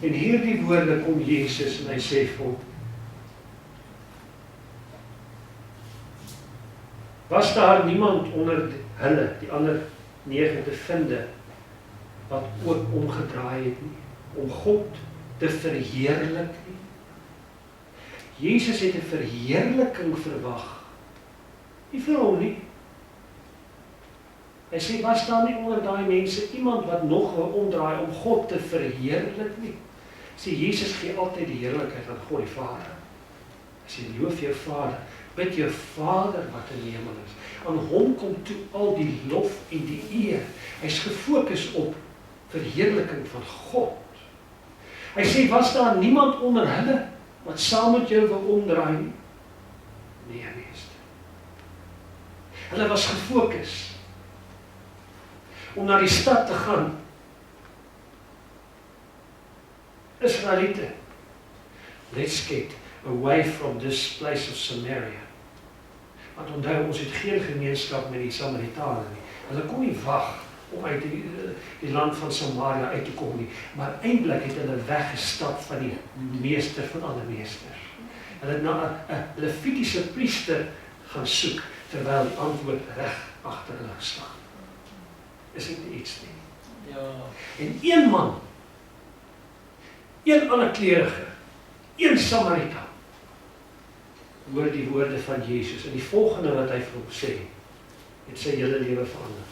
S3: En hierdie woorde kom Jesus en hy sê vir hom, was daar niemand onder hulle, die ander 9 te vinde, wat ook omgedraai het nie, om God te verheerlik nie? Jesus het 'n verheerliking verwag, nie vir hom nie. Hy sê, was daar nie onder daai mense iemand wat nog wil omdraai om God te verheerlik nie? Sê, Jesus gee altyd die heerlikheid aan God die Vader. Hy sê, loof jou Vader, bid jou Vader wat in die hemel is. Aan hom kom toe al die lof en die eer. Hy's gefokus op verheerliking van God. Hy sê, was daar niemand onder hulle wat saam met jou wil omdraai nie? Nee, meester. Hulle was gefokus om na die stad te gaan. Israeliete, let's get away from this place of Samaria. Want onthou, ons het geen gemeenskap met die Samaritane nie. Hulle kon nie wag om uit die land van Samaria uit te kom nie. Maar eintlik het hulle weggestap van die meester van alle meesters. Hulle het na 'n Levitiese priester gaan soek, terwyl die antwoord reg agter hulle staan. Is dit nie iets nie?
S5: Ja.
S3: En een man, een allerkleurige, een Samaritaan, hoor die woorde van Jesus, en die volgende wat hy vir hom sê, het sy hele lewe verander.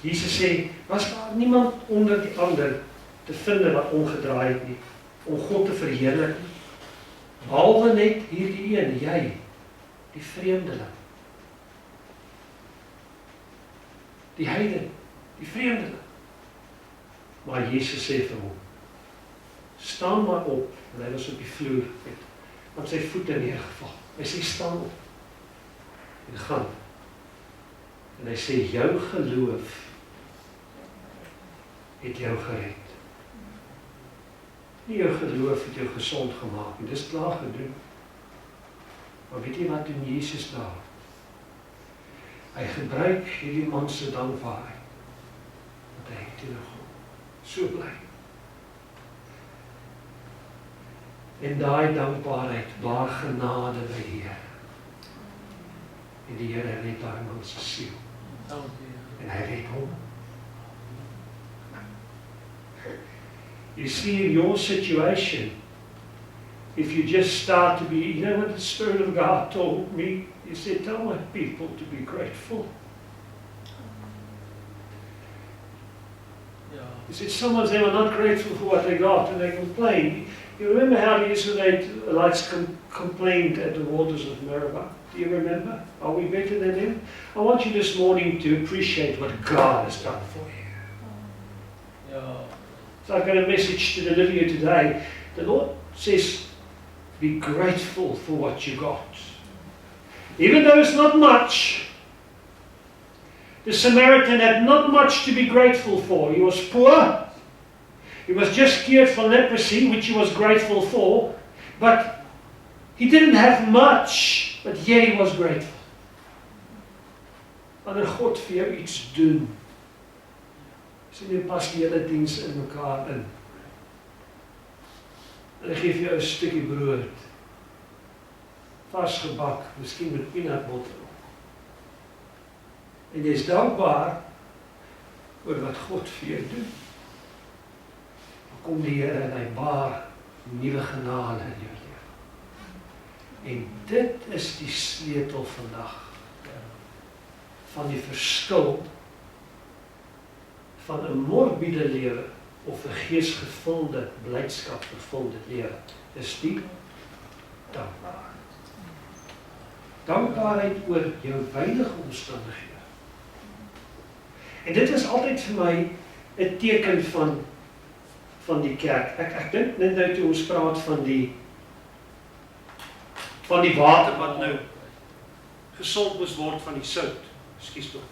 S3: Jesus sê, was daar niemand onder die ander te vind wat omgedraai het nie, om God te verheerlik nie, behalwe net hierdie een, jy, die vreemdeling, die heiden, die vreemdeling. Maar Jesus sê vir hom, staan maar op, en hy was op die vloer met sy voete neergeval. Hy sê, staan op en gaan. En hy sê, jou geloof het jou gered. Nie jou geloof het jou gesond gemaak, en dis klaar gedoen. Maar weet jy wat doen Jesus daar? Hy gebruik hierdie man se dankbaarheid, dat hy teenoor God so bly. En daai dankbaarheid baar genade by die Here. En die Here red daai man se siel. En hy red hom. You see, in your situation, if you just start to be, you know what the Spirit of God told me? He said, tell my people to be grateful. He said, some of them are not grateful for what they got, and they complain. You remember how the Israelites complained at the waters of Meribah? Do you remember? Are we better than them? I want you this morning to appreciate what God has done for you. So I've got a message to deliver you today. The Lord says, be grateful for what you got. Even though it's not much, the Samaritan had not much to be grateful for. He was poor. He was just cured from leprosy, which he was grateful for. But he didn't have much, but yet he was grateful. Wanneer God vir jou iets doen, sien jy pas die hele diens in mekaar in. En hy gee vir jou 'n stukkie brood, vars gebak, miskien met peanut butter. En jy is dankbaar oor wat God vir jou doen. Dan kom die Here en hy baar nuwe genade in jou lewe. En dit is die sleutel vandag van die verskil van 'n morbiede lewe of 'n geesgevulde, blydskapgevulde lewe. Dis die dankbaarheid. Dankbaarheid oor jou weinige omstandighede. En dit is altyd vir my 'n teken van die kerk. Ek dink net nou toe ons praat van die water wat nou gesond moes word van die sout. Ekskuus tog.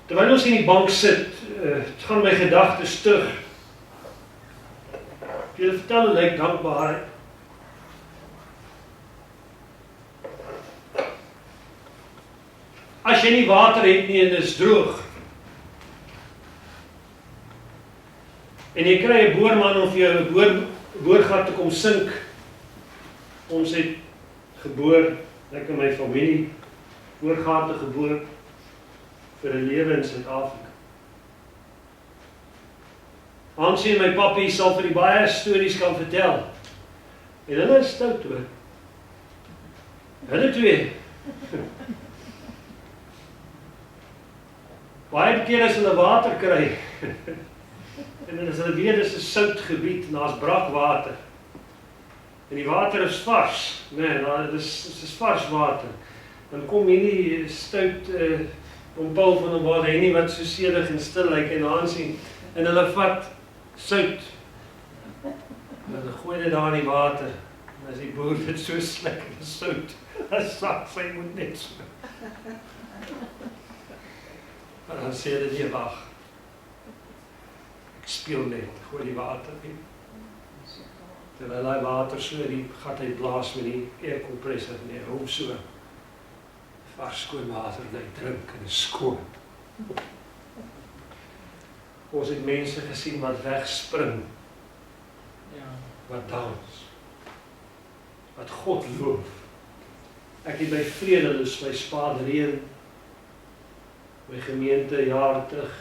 S3: Terwyl ons in die bank sit, gaan my gedagtes terug. Ek wil vertel hoe lyk dankbaarheid. As jy nie water het nie en dit is droog, en jy kry 'n boorman om vir jou 'n boorgat te kom sink. Ons het geboor, ek en my familie, boorgate geboor vir 'n lewe in Suid-Afrika. Hansie en my pappie sal vir die baie stories kan vertel. En hulle is stout hoor. Hulle twee. Baie keer as hulle water kry, en as hulle weet dis 'n soutgebied en daar's brakwater, en die water is vars, nee, dit is vars water, Dan kom hierdie stout om Paul van der Walt Hennie wat so sedig en stil lyk en aansien en hulle vat sout en hulle gooi dit daar in die water en as die boer dit so slik en sout dan sak sy moet net so maar dan sê hulle nie wag ek speel net, gooi die water in terwyl hy water so die gat uitblaas met die aircompressor neer hom so vars skoon water en hy drink en is skoon. Ons het mense gesien wat wegspring, wat dans, wat God loof. Ek het by Vredelus, my Spadereen, my gemeente jaar terug,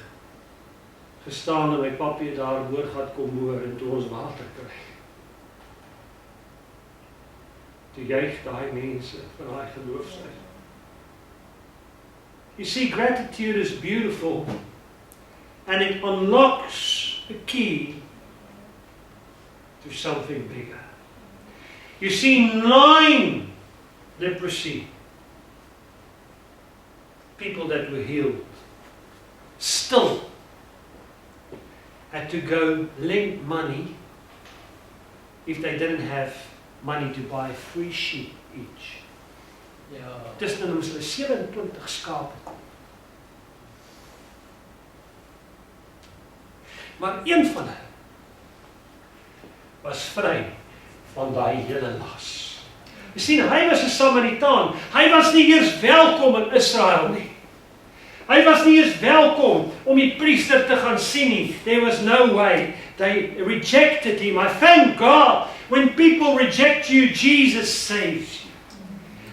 S3: gestaan en my papie daar boorgat kom hoor en toe ons water kry. Toe juig daai mense van daai geloofsheid. You see, gratitude is beautiful and it unlocks the key to something bigger. You see, 9 leprosy, people that were healed, still had to go lend money if they didn't have money to buy 3 sheep each. Tussen hulle moes hulle 27 skape koop. Maar een van hulle was vry van daai hele las. Jy sien, hy was 'n Samaritaan. Hy was nie eers welkom in Israel nie. Hy was nie eers welkom om die priester te gaan sien nie. There was no way. They rejected him. I thank God. When people reject you, Jesus saves you.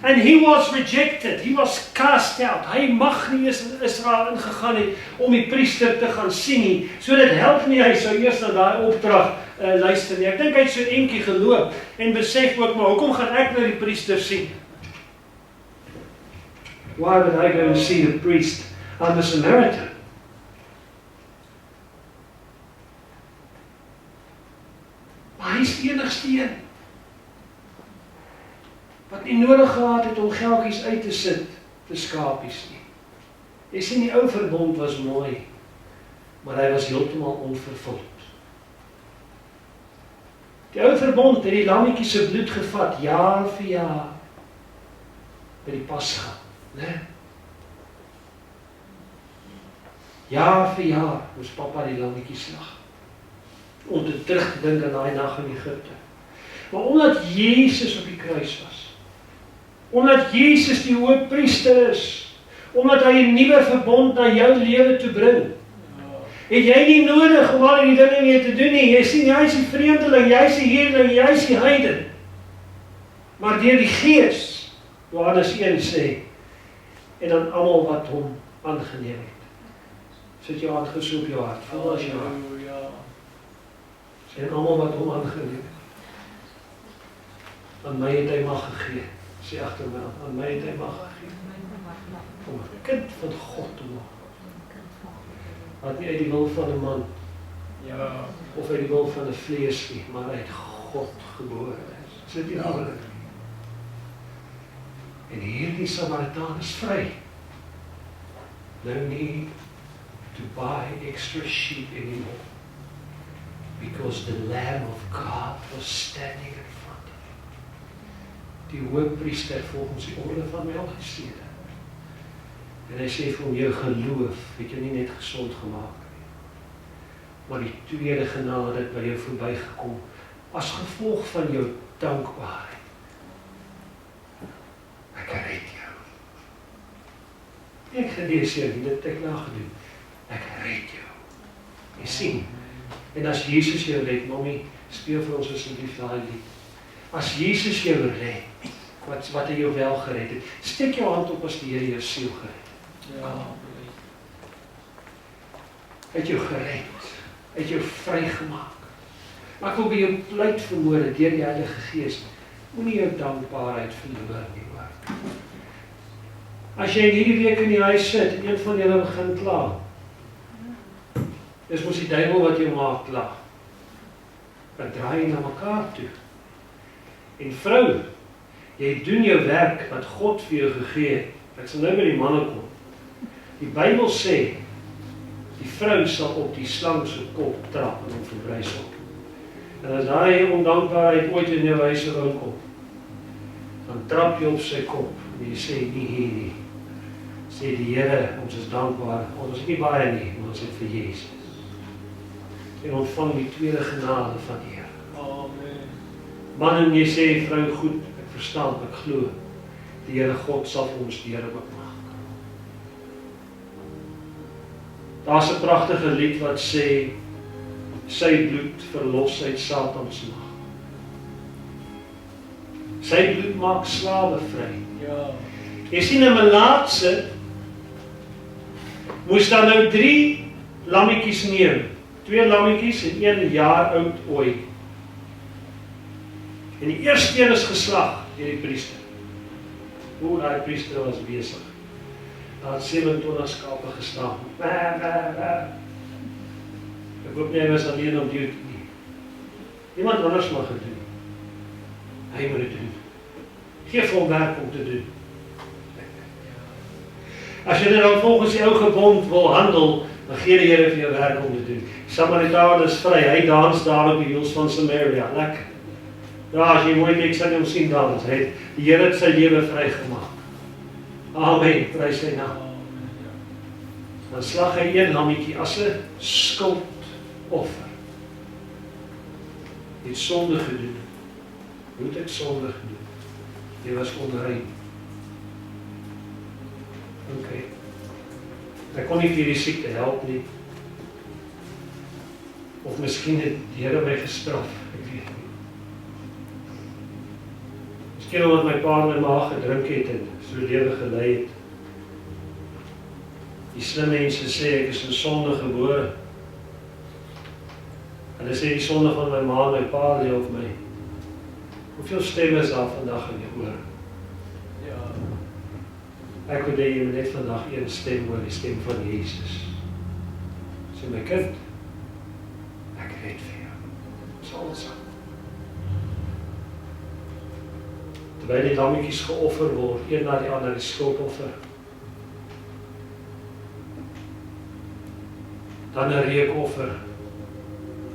S3: And he was rejected. He was cast out. Hy mag nie eens in Israel ingegaan het om die priester te gaan sien nie. So dit help nie, hy sou eers na daai opdrag luister nie. Ek dink hy het so eentjie geloop en besef ook, maar hoekom gaan ek nou die priester sien? Why would I go and see the priest? I'm a Samaritan. Maar hy is die enigste een wat nie nodig gehad het om geldjies uit te sit vir skapies nie. Jy sien, die ou verbond was mooi, maar hy was heeltemal onvervuld. Die ou verbond het die lammetjie se bloed gevat, jaar vir jaar, by die Pasga, né? Jaar vir jaar moes papa die lammetjie slag, om te terug te dink aan daai nag in Egipte. Maar omdat Jesus op die kruis was, omdat Jesus die hoëpriester is, omdat hy 'n nuwe verbond na jou lewe toe bring, het jy nie nodig om al die dinge mee te doen nie. Jy sien, jy is die vreemdeling, jy is die heerling, jy is die heiden. Maar deur die Gees, Johannes 1 sê, en dan almal wat hom aangeneem het. Sit jou hand gesoek op jou hart, voel as jou hart. Sê, en almal wat hom aangeneem het. Aan my het hy mag gegee. Sê agter my, aan my het hy mag gegee. Om 'n kind van God te maak. Wat nie uit die wil van 'n man, of uit die wil van 'n vlees nie, maar uit God gebore is. Sit jy nou? En hierdie Samaritaan is vry. No need to buy extra sheep anymore, because the Lamb of God was standing in front of him. Die hoëpriester volgens die orde van Melchisedek. En hy sê vir hom, jou geloof het jou nie net gesond gemaak nie, maar die tweede genade het by jou verbygekom as gevolg van jou dankbaarheid. Ek red jou. Ek genees jou, dit het ek nou gedoen. Ek red jou. Jy sien, en as Jesus jou red, mommy, speel vir ons asseblief daai lied. As Jesus jou red, wat hy jou wel gered het, steek jou hand op as die Here jou siel gered. Hy het jou gered, hy het jou vrygemaak. Maar ek wil by jou pleit vanmôre deur die Heilige Gees, moenie jou dankbaarheid verloor nie, hoor. As jy hierdie week in die huis sit en een van julle begin kla, dis mos die duiwel wat jou maak kla. Dan draai jy na mekaar toe. En vrou, Jy doen jou werk wat God vir jou gegee het. Ek sal nou by die manne kom. Die Bybel sê, die vrou sal op die slang se kop trap en hom verbrysel. En as daai ondankbaarheid ooit in jou huis kom, dan trap jy op sy kop en jy sê nie hierdie. Sê die Here, ons is dankbaar, ons is nie baie nie, maar ons het vir Jesus. En ontvang die tweede genade van die Here.
S5: Amen.
S3: Man, en jy sê, vrou, goed, ek verstaan, ek glo, die Here God sal vir ons deure oopmaak. Daar's 'n pragtige lied wat sê, sy bloed verlos uit Satan se mag. Sy bloed maak slawe vry.
S5: Ja.
S3: Jy sien 'n melaatse moes dan nou 3 lammetjies neem. 2 lammetjies en 1 jaar oud ooi. En die eerste een is geslag deur die priester. Hoe daai priester was besig. Daar het 27 skape gestaan. Ek hoop nie hy was alleen op duty nie. Iemand anders mag het doen. Hy moet dit doen. Geef hom werk om te doen. As jy nou volgens die ou gebond wil handel, dan gee die Here vir jou werk om te doen. Samaritaan is vry, hy dans daar op die hills van Samaria, lekker. Ja, as jy mooi kyk, sal jy hom sien dans. Die Here het sy lewe vrygemaak. Amen, prys sy naam. Dan slag hy 1 lammetjie as 'n skuldoffer. Jy het sonde gedoen. Hoe het ek sonde gedoen? Jy was onrein. Okay. Ek kon nie vir die siekte help nie. Of miskien het die Here my gestraf, ek weet nie. Miskien omdat my pa en my ma gedrink het en so lewe gelei het. Die slim mense sê ek is in sonde gebore. Hulle sê die sonde van my ma en my pa lê op my. Hoeveel stemme is daar vandag in die oor? Ek wil hê jy moet net vandag 1 stem hoor, die stem van Jesus. Sê my kind, ek red vir jou. Sal ons aan. Terwyl die lammetjies geoffer word, een na die ander, die skuldoffer. Dan 'n reukoffer.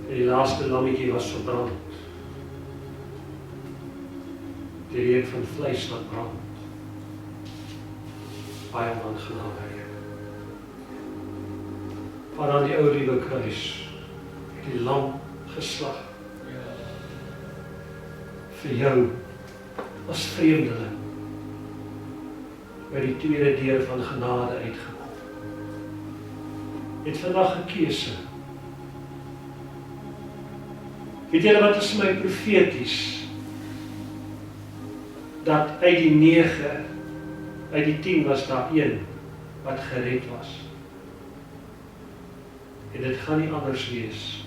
S3: En die laaste lammetjie was verbrand. Die reuk van vleis wat brand. Baie ongenadig. Maar aan die ou liewe kruis, die lam geslag. Vir jou, as vreemdeling, by die tweede deur van genade uitgekom. Het vandag 'n keuse. Weet julle wat is my profeties? Dat uit die 9, uit die 10 was daar 1 wat gered was. En dit gaan nie anders wees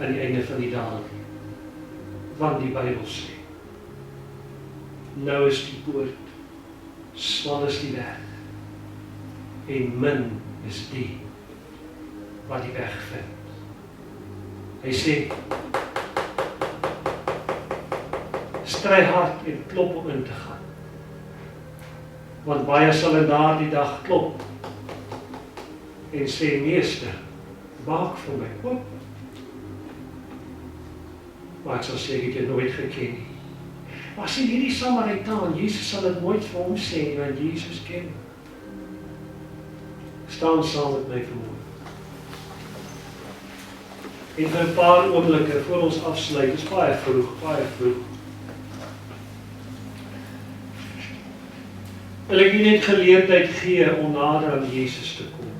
S3: aan die einde van die dae. Want die Bybel sê, nou is die poort, smal is die weg, en min is die wat die weg vind. Hy sê, stry hard en klop om in te gaan. Want baie sal in daardie dag klop en sê, meester, maak vir my oop. Maar ek sal sê, ek het jou nooit geken nie. Maar sê hierdie Samaritaan, Jesus sal dit nooit vir hom sê nie, want Jesus ken. Staan saam met my vanmôre. En vir 'n paar oomblikke voor ons afsluit, is baie vroeg, baie vroeg. Wil ek nie net geleentheid gee om nader aan Jesus te kom.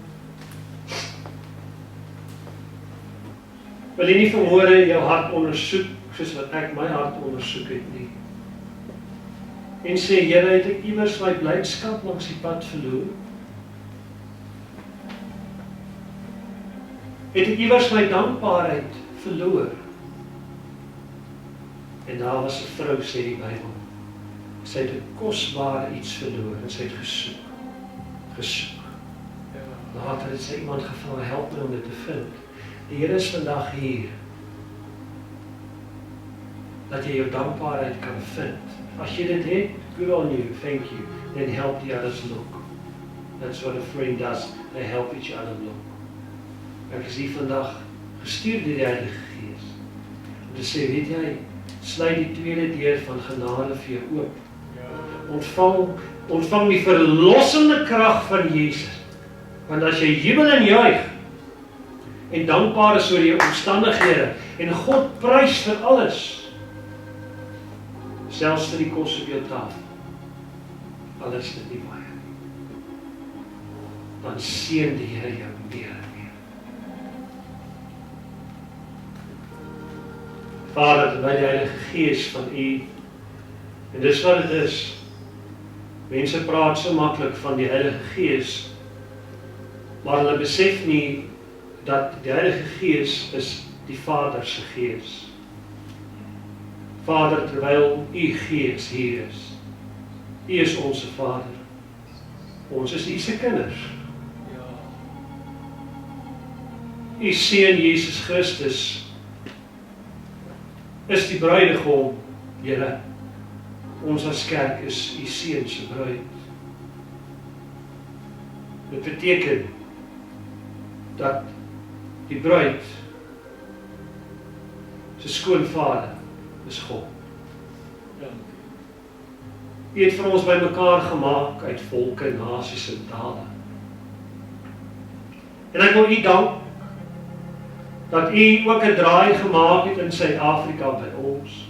S3: Wil jy nie vanmôre jou hart ondersoek, soos wat ek my hart ondersoek het nie. En sê, Here, het ek iewers my blydskap langs die pad verloor? Het ek iewers my dankbaarheid verloor? En daar was 'n vrou, sê die Bybel. Sy het 'n kosbare iets verloor en sy het gesoek. Later het sy iemand gevra, help my om dit te vind. Die Here is vandag hier. dat jy jou dankbaarheid kan vind. As jy dit het, good on you, thank you, then help the others look. That's what a friend does, they help each other look. Ek is hier vandag gestuur deur die Heilige Gees, om te sê, weet jy, sluit die tweede deur van genade vir jou oop. Ontvang die verlossende krag van Jesus. Want as jy jubel en juig, en dankbaar is oor jou omstandighede, en God prys vir alles, selfs vir die kos op jou tafel, alles dit nie baie, dan seën die Here jou meer en meer. Vader, terwyl die Heilige Gees van U, en dis wat dit is, mense praat so maklik van die Heilige Gees, maar hulle besef nie dat die Heilige Gees is die Vader se Gees. Vader, terwyl U Gees hier is, U is ons Vader. Ons is U se kinders. U Seun Jesus Christus is die bruidegom, Here. Ons as kerk is U Seun se bruid. Dit beteken dat die bruid se skoonvader is God. U het vir ons bymekaar gemaak uit volke, nasies en tale. En ek wil U dank dat U ook 'n draai gemaak het in Suid-Afrika by ons.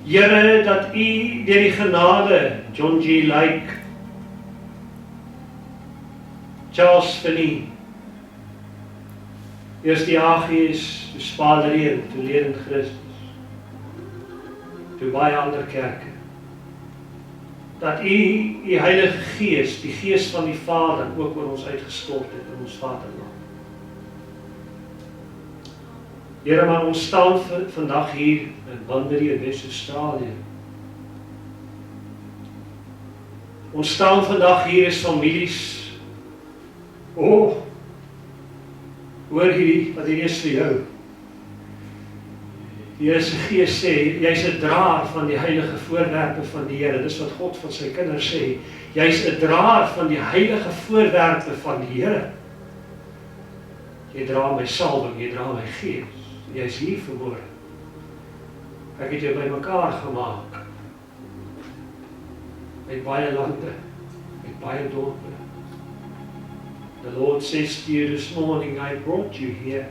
S3: Here, dat U deur die genade, John G. Lake, Charles Finney, eers die AGS, toe Spadereen, toe Lewend Christus, toe baie ander kerke, dat U Heilige Gees, die Gees van die Vader, ook oor ons uitgestort het in ons Vaderland. Here, maar ons staan vandag hier in Banbury in Wes-Australië. Ons staan vandag hier as families. Hoor hierdie, wat hier is vir jou. Die Here se Gees sê, jy's 'n draer van die heilige voorwerpe van die Here. Dis wat God van sy kinders sê. Jy's 'n draer van die heilige voorwerpe van die Here. Jy dra my salwing, jy dra my Gees. Jy's hier vanmôre. Ek het jou bymekaar gemaak. Uit baie lande, uit baie dorpe. The Lord says to you this morning, I brought you here.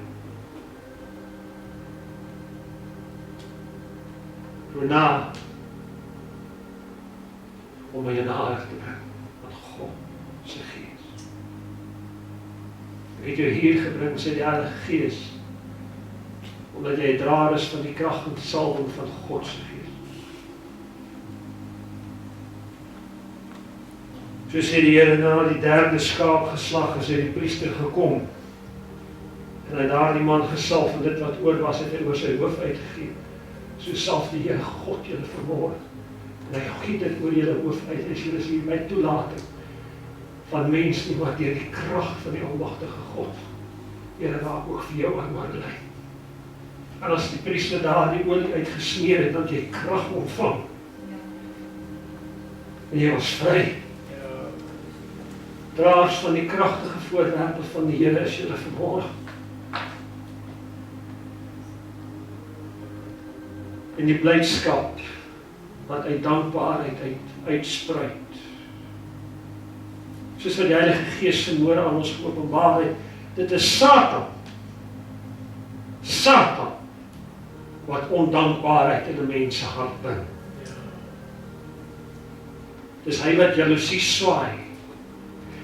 S3: Rona, om my nader te bring aan God se Gees. Ek het jou hier gebring, sê die Heilige Gees, omdat jy 'n draer is van die krag en salwing van God se Gees. So sê die Here, na die derde skaap geslag is die priester gekom, en hy daardie man gesalf, en dit wat oor was, het hy oor sy hoof uitgegee. So salf die Here God julle vanmôre, en hy giet dit oor julle hoof uit, as julle sien my toelating van mens nie, maar deur die krag van die almagtige God, Here, raak ook vir jou aan oorlei. En as die priester daar die olie uitgesmeer het, dat jy krag ontvang, en jy was vry. Draers van die kragtige voorwerpe van die Here is julle vanmôre. En die blydskap wat uit dankbaarheid uitspruit. Soos wat die Heilige Gees vanmôre aan ons geopenbaar het, dit is Satan wat ondankbaarheid in 'n mens se hart bring. Dis hy wat jaloesie swaai.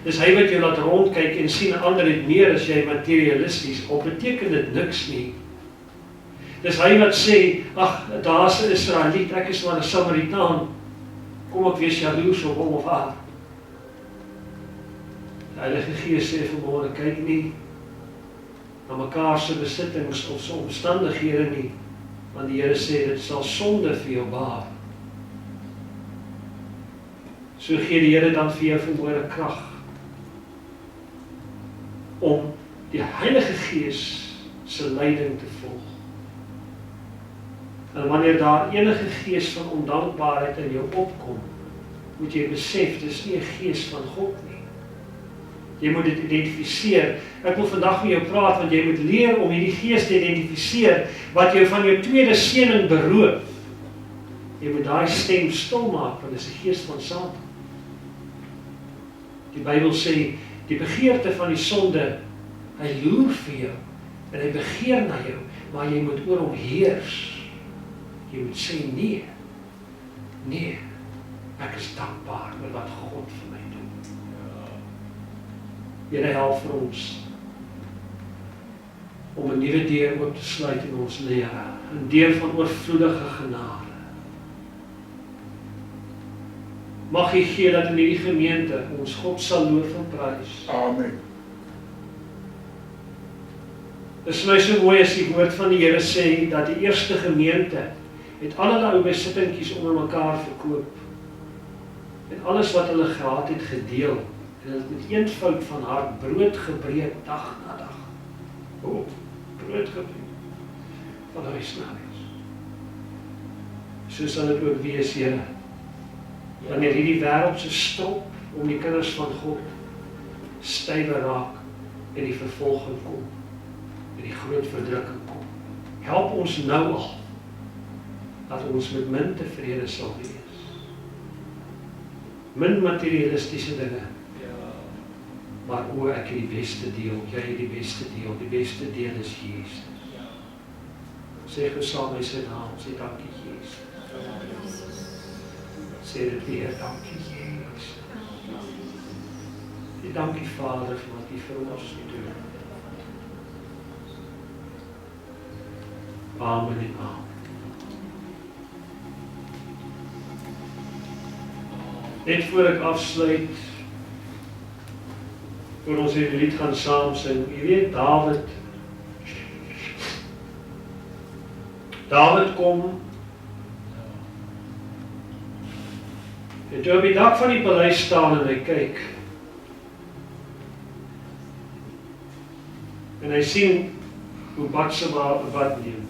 S3: Dis hy wat jou laat rondkyk en sien ander het meer as jy materialisties, al beteken dit niks nie. Dis hy wat sê, ag, daar's 'n Israeliet, ek is maar 'n Samaritaan, kom ek wees jaloers op hom of haar. Die Heilige Gees sê vanmôre, kyk nie na mekaar se besittings of se omstandighede nie, want die Here sê, dit sal sonde vir jou baar. So gee die Here dan vir jou vanmôre krag, om die Heilige Gees se leiding te volg. En wanneer daar enige gees van ondankbaarheid in jou opkom, moet jy besef, dis nie 'n gees van God nie. Jy moet dit identifiseer. Ek wil vandag met jou praat, want jy moet leer om hierdie gees te identifiseer, wat jou van jou tweede seëning beroof. Jy moet daai stem stil maak, want dit is 'n gees van Satan. Die Bybel sê, die begeerte van die sonde, hy loer vir jou, en hy begeer na jou, maar jy moet oor hom heers. Jy moet sê, nee, ek is dankbaar oor wat God vir my doen. Here, help vir ons om 'n nuwe deur oop te sluit in ons lewe, 'n deur van oorvloedige genade. Mag U gee dat in hierdie gemeente ons God sal loof en prys.
S5: Amen.
S3: Dit is my so mooi as die woord van die Here sê, dat die eerste gemeente het al hulle ou besittingkies onder mekaar verkoop. En alles wat hulle gehad het gedeel. En hulle het met eenvoud van hart brood gebreek dag na dag. Brood gebreek. Van huis na huis. So sal dit ook wees, Here. Wanneer hierdie wêreld se strop om die kinders van God stywe raak en die vervolging kom. En die groot verdrukking kom. Help ons nou al, dat ons met min tevrede sal wees. Min materialistiese dinge. Maar ek het die beste deel, jy het die beste deel. Die beste deel is Jesus. Sê gou saam met sy naam, sê dankie Jesus. Sê dit weer, dankie Jesus. Sê dankie Vader vir wat U vir ons doen. Amen en amen. Net voor ek afsluit, voor ons hierdie lied gaan saam sing, jy weet David kom, en toe op die dak van die paleis staan en hy kyk, en hy sien hoe Batseba wat neem.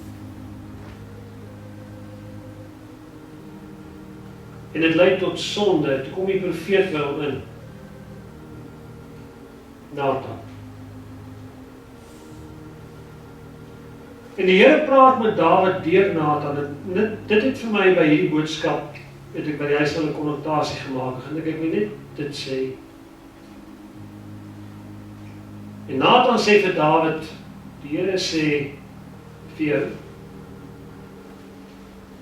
S3: En dit lei tot sonde, toe kom die profeet by hom in. Nathan. En die Here praat met Dawid deur Nathan. Dit het vir my by hierdie boodskap, het ek by die huis 'n konnotasie gemaak, en ek wil net dit sê. En Nathan sê vir Dawid, die Here sê vir jou,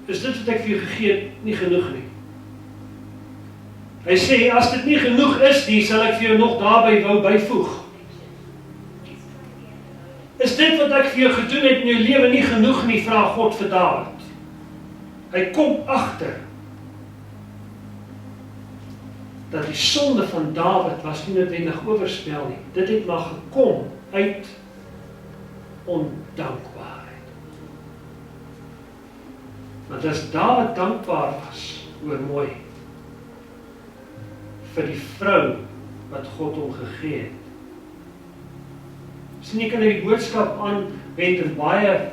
S3: is dit wat ek vir jou gegee het, nie genoeg nie? Hy sê, as dit nie genoeg is nie, sal ek vir jou nog daarby wou byvoeg. Is dit wat ek vir jou gedoen het in jou lewe nie genoeg nie, vra God vir Dawid. Hy kom agter dat die sonde van Dawid was nie noodwendig oorspel nie. Dit het maar gekom uit ondankbaarheid. Want as Dawid dankbaar was, hoor mooi, vir die vrou wat God hom gegee het. Sien, jy kan die boodskap aanwend in baie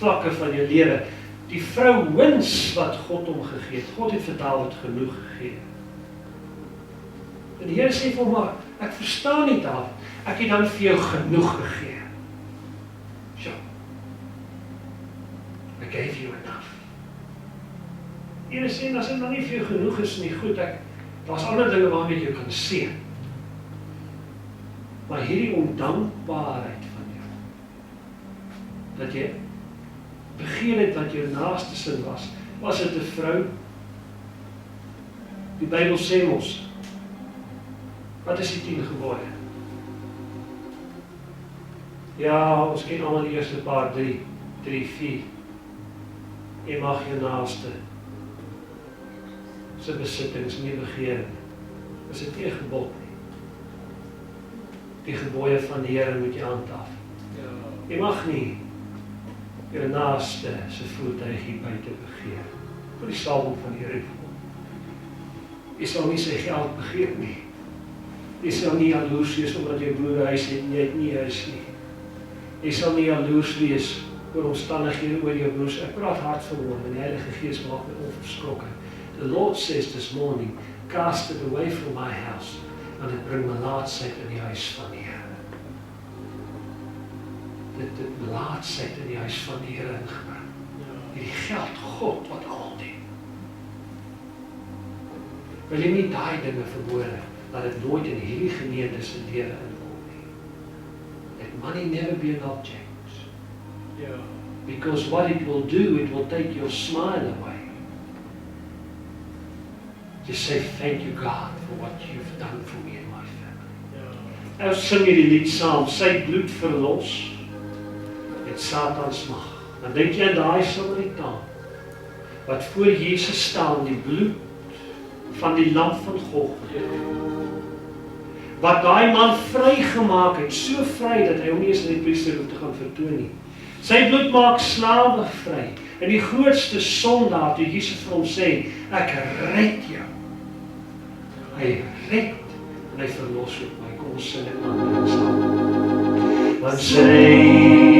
S3: vlakke van jou lewe. Die vrouens wat God hom gegee het, God het vir Dawid genoeg gegee. En die Here sê vir hom, maar ek verstaan nie Dawid, ek het dan vir jou genoeg gegee. So, I gave you enough. Die Here sê, as dit nou nie vir jou genoeg is nie, goed, daar's ander dinge waarmee jy kan seën. Maar hierdie ondankbaarheid van jou, dat jy begeer het wat jou naaste sin was dit 'n vrou? Die Bybel sê ons, wat is die 10 gebooie? Ja, ons ken almal die eerste paar 3, 4. Jy mag jou naaste se besittings nie begeer. Is dit nie 'n gebod nie? Die gebooie van die Here moet jy handhaaf. Jy mag nie jou naaste se voertuigie buite begeer. Vir die salwing van die Here. Jy sal nie sy geld begeer nie. Jy sal nie jaloers wees omdat jou broer huis het en jy het nie huis nie. Jy sal nie jaloers wees oor omstandighede, oor jou broers. Ek praat hartverwond en die Heilige Gees maak my onverskrokken. The Lord says this morning, cast it away from my house, en ek bring melaatsheid in die huis van die Here. Dit melaatsheid in die huis van die Here ingebring. Hierdie geld God wat al doen. Wil jy nie daai dinge verbode, dat dit nooit in hierdie gemeente se lewe inkom nie. Let money never be an object. Because what it will do, it will take your smile away. Just say, thank you God for what you've done for me and my family. Ons sing hierdie lied saam, sy bloed verlos, het Satans mag. Dan denk jy aan daai Samaritaan, wat voor Jesus staan, die bloed van die lam van Golgotha, wat daai man vrygemaak het, so vry dat hy hom nie eens in die priester hoef te gaan vertoon nie. Sy bloed maak slawe vry. En die grootste sondaar, toe Jesus vir hom sê, ek red jou. Hy red en hy verlos ook my. Kom ons sing dit maar saam. Want sy